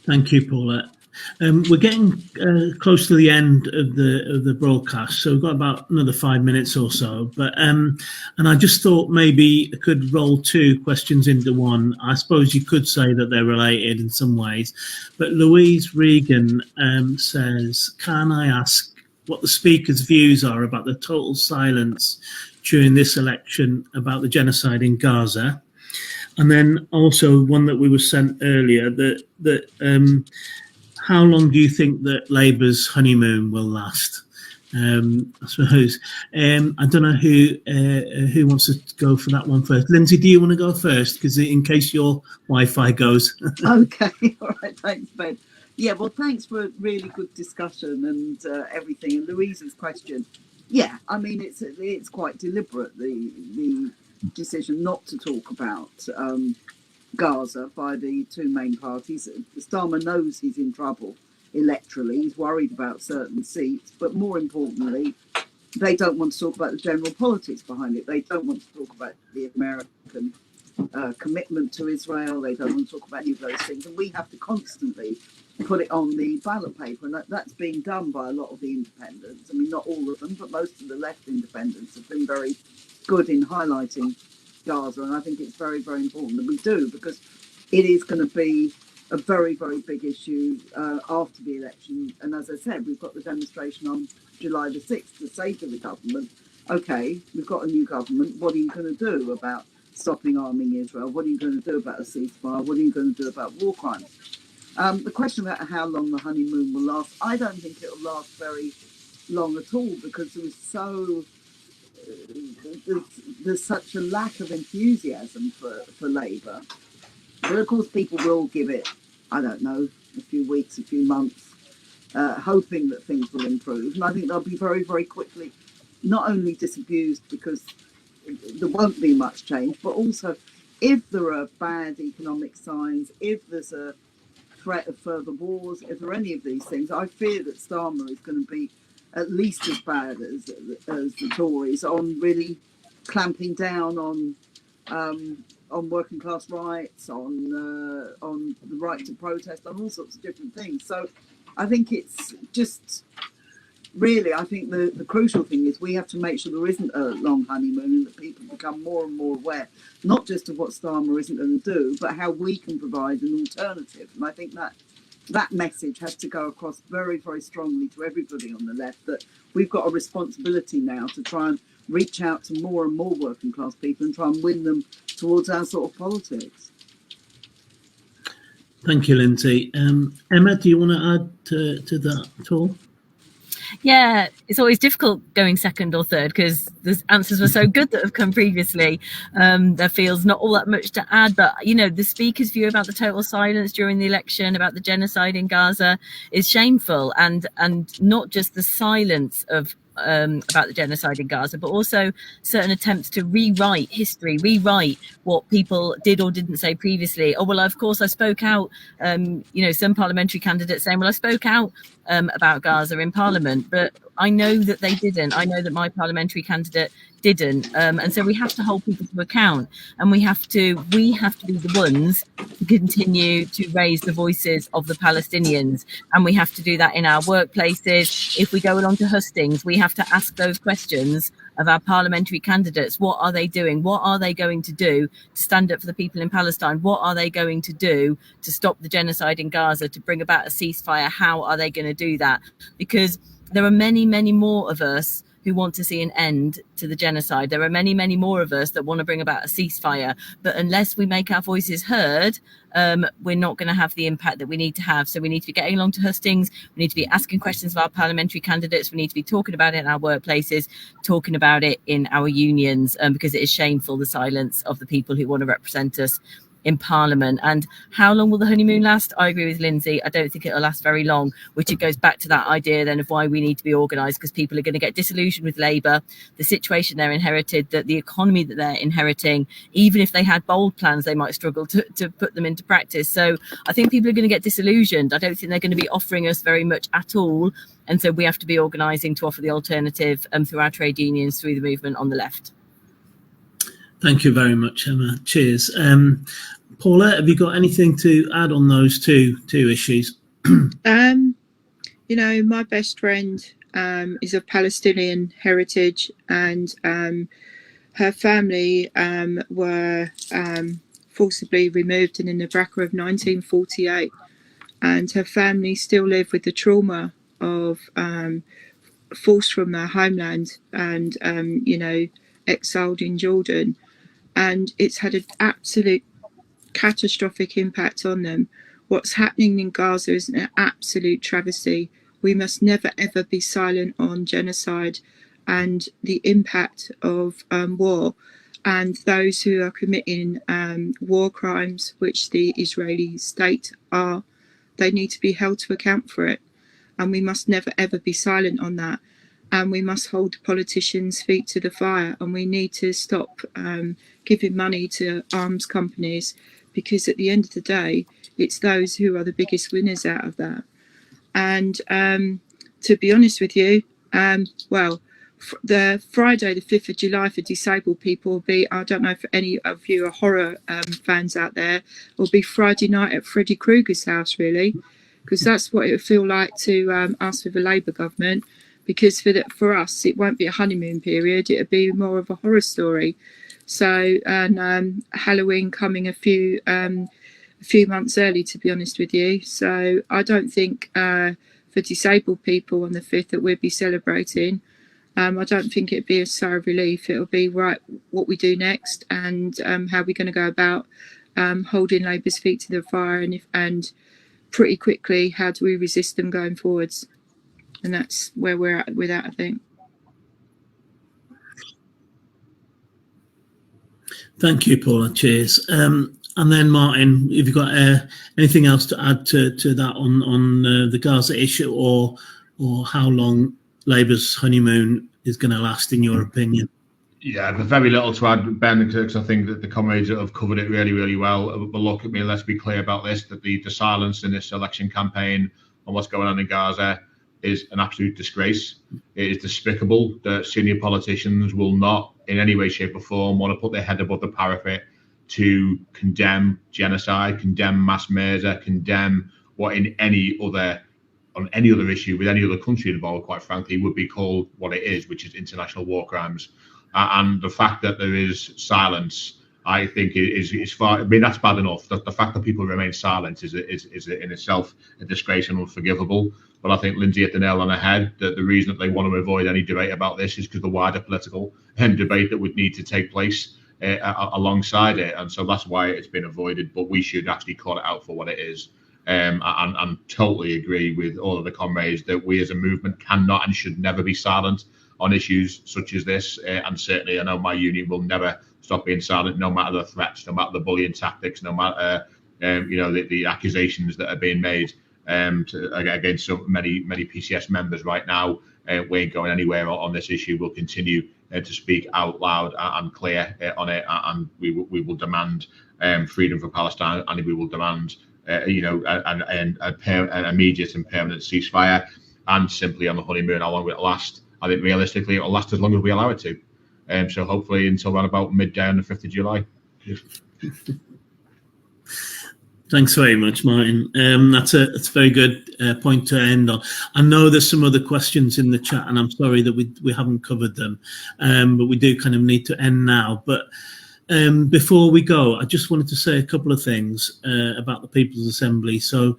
Thank you, Paula. We're getting close to the end of the broadcast, so we've got about another 5 minutes or so. But and I just thought maybe I could roll two questions into one. I suppose you could say that they're related in some ways. But Louise Regan says, "Can I ask what the speaker's views are about the total silence during this election about the genocide in Gaza?" And then also one that we were sent earlier, that how long do you think that Labour's honeymoon will last? I suppose. I don't know who wants to go for that one first. Lindsay, do you want to go first? Because in case your Wi-Fi goes. Okay, all right, thanks, Ben. Yeah, well, thanks for a really good discussion and everything. And Louise's question, yeah, I mean, it's quite deliberate, the decision not to talk about Gaza by the two main parties. Starmer knows he's in trouble electorally. He's worried about certain seats, but more importantly, they don't want to talk about the general politics behind it. They don't want to talk about the American commitment to Israel. They don't want to talk about any of those things. And we have to constantly put it on the ballot paper, and that's being done by a lot of the independents. I mean, not all of them, but most of the left independents have been very good in highlighting Gaza, and I think it's very, very important that we do, because it is going to be a very, very big issue after the election. And as I said, we've got the demonstration on July the 6th to say to the government, okay, we've got a new government, what are you going to do about stopping arming Israel? What are you going to do about a ceasefire? What are you going to do about war crimes? The question about how long the honeymoon will last, I don't think it'll last very long at all, because there's such a lack of enthusiasm for Labour. But of course, people will give it, I don't know, a few weeks, a few months, hoping that things will improve. And I think they'll be very, very quickly not only disabused because there won't be much change, but also if there are bad economic signs, if there's a threat of further wars, if there are any of these things, I fear that Starmer is going to be at least as bad as the Tories on really clamping down on working class rights, on the right to protest, on all sorts of different things. So I think it's just really, I think the crucial thing is we have to make sure there isn't a long honeymoon and that people become more and more aware, not just of what Starmer isn't going to do, but how we can provide an alternative. And I think that message has to go across very, very strongly to everybody on the left, that we've got a responsibility now to try and reach out to more and more working class people and try and win them towards our sort of politics. Thank you, Lindsay. Emma, do you want to add to that at all? Yeah, it's always difficult going second or third because the answers were so good that have come previously. There feels not all that much to add, but you know, the speaker's view about the total silence during the election, about the genocide in Gaza, is shameful, and not just the silence of about the genocide in Gaza, but also certain attempts to rewrite history, rewrite what people did or didn't say previously. Oh, well, of course, I spoke out, some parliamentary candidates saying, well, I spoke out about Gaza in Parliament, but I know that they didn't. I know that my parliamentary candidate didn't. And so we have to hold people to account, and we have to be the ones to continue to raise the voices of the Palestinians. And we have to do that in our workplaces. If we go along to hustings, we have to ask those questions of our parliamentary candidates. What are they doing? What are they going to do to stand up for the people in Palestine? What are they going to do to stop the genocide in Gaza, to bring about a ceasefire? How are they going to do that? Because there are many, many more of us who want to see an end to the genocide. There are many, many more of us that want to bring about a ceasefire. But unless we make our voices heard, we're not going to have the impact that we need to have. So we need to be getting along to hustings. We need to be asking questions of our parliamentary candidates. We need to be talking about it in our workplaces, talking about it in our unions, because it is shameful, the silence of the people who want to represent us in Parliament. And how long will the honeymoon last? I agree with Lindsay. I don't think it'll last very long, which it goes back to that idea then of why we need to be organised, because people are going to get disillusioned with Labour, the situation they're inherited, that the economy that they're inheriting. Even if they had bold plans, they might struggle to put them into practice. So I think people are going to get disillusioned. I don't think they're going to be offering us very much at all. And so we have to be organising to offer the alternative through our trade unions, through the movement on the left. Thank you very much, Emma. Cheers. Paula, have you got anything to add on those two issues? My best friend is of Palestinian heritage, and her family were forcibly removed in the Nebraska of 1948, and her family still live with the trauma of forced from their homeland and exiled in Jordan, and it's had an absolute catastrophic impact on them. What's happening in Gaza is an absolute travesty. We must never ever be silent on genocide and the impact of war, and those who are committing war crimes, which the Israeli state are. They need to be held to account for it, and we must never ever be silent on that. And we must hold politicians' feet to the fire, and we need to stop giving money to arms companies, because at the end of the day, it's those who are the biggest winners out of that. And to be honest with you, the Friday, the 5th of July for disabled people will be, I don't know if any of you are horror fans out there, will be Friday night at Freddy Krueger's house, really, because that's what it would feel like to us with a Labour government. Because for us, it won't be a honeymoon period, it'll be more of a horror story. So, and Halloween coming a few months early, to be honest with you. So I don't think for disabled people on the 5th that we'll be celebrating. I don't think it'd be a sigh of relief. It'll be right what we do next, and how we're going to go about holding Labour's feet to the fire, and pretty quickly, how do we resist them going forwards? And that's where we're at with that, I think. Thank you, Paula. Cheers. And then Martin, have you got anything else to add to that on the Gaza issue, or how long Labour's honeymoon is going to last, in your opinion? Yeah, there's very little to add, Ben, because I think that the comrades have covered it really, really well. But look, let's be clear about this, that the silence in this election campaign on what's going on in Gaza is an absolute disgrace. It is despicable that senior politicians will not in any way, shape or form want to put their head above the parapet to condemn genocide, condemn mass murder, condemn what on any other issue with any other country involved, quite frankly, would be called what it is, which is international war crimes. And the fact that there is silence, I think, is far. I mean, that's bad enough. The fact that people remain silent is in itself a disgrace and unforgivable. But I think Lindsey hit the nail on the head, that the reason that they want to avoid any debate about this is because the wider political debate that would need to take place alongside it. And so that's why it's been avoided. But we should actually call it out for what it is. And totally agree with all of the comrades that we as a movement cannot and should never be silent on issues such as this. And certainly I know my union will never stop being silent, no matter the threats, no matter the bullying tactics, no matter the accusations that are being made against so many PCS members right now. We ain't going anywhere on this issue. We'll continue to speak out loud and clear on it, and we will demand freedom for Palestine, and we will demand an immediate and permanent ceasefire. And simply on the honeymoon, how long will it last? I think realistically it will last as long as we allow it to. So hopefully until around about midday on the 5th of July. Thanks very much, Martin. That's a very good point to end on. I know there's some other questions in the chat, and I'm sorry that we haven't covered them, but we do kind of need to end now. But before we go, I just wanted to say a couple of things about the People's Assembly. So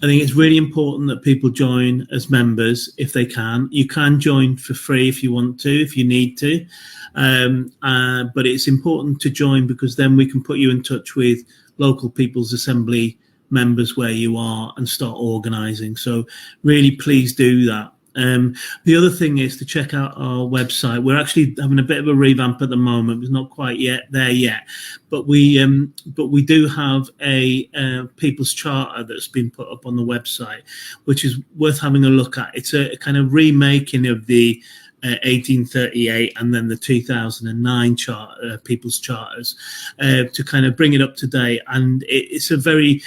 I think it's really important that people join as members if they can. You can join for free if you want to, if you need to. But it's important to join because then we can put you in touch with local People's Assembly members where you are and start organising. So really, please do that. The other thing is to check out our website. We're actually having a bit of a revamp at the moment. It's not quite there yet, but we do have a People's Charter that's been put up on the website, which is worth having a look at. It's a kind of remaking of the 1838 and then the 2009 charter, People's Charters, to kind of bring it up to date. And it's a very,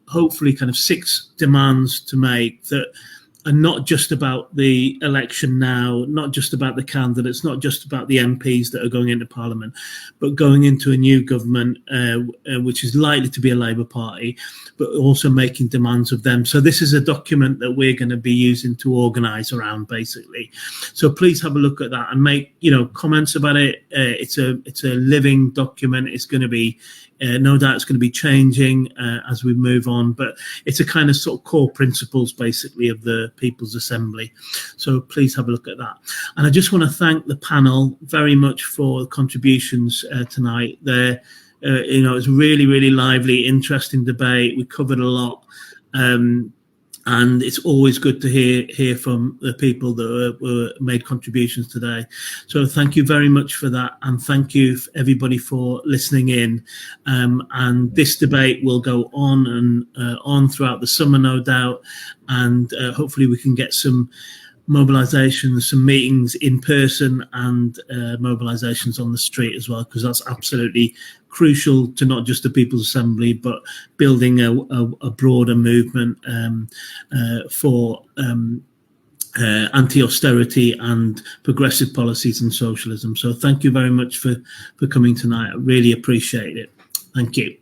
hopefully kind of 6 demands to make that are not just about the election now, not just about the candidates, not just about the MPs that are going into Parliament, but going into a new government, which is likely to be a Labour Party, but also making demands of them. So this is a document that we're going to be using to organise around, basically. So please have a look at that and make, comments about it. It's a living document. It's going to be, no doubt it's going to be changing as we move on, but it's a kind of sort of core principles, basically, of the People's Assembly. So please have a look at that. And I just want to thank the panel very much for the contributions tonight. There, it's really, really lively, interesting debate. We covered a lot. And it's always good to hear from the people that were made contributions today. So thank you very much for that. And thank you everybody for listening in. And this debate will go on and on throughout the summer, no doubt. And hopefully we can get some mobilisations, some meetings in person and mobilisations on the street as well, because that's absolutely crucial to not just the People's Assembly, but building a broader movement for anti-austerity and progressive policies and socialism. So thank you very much for coming tonight. I really appreciate it. Thank you.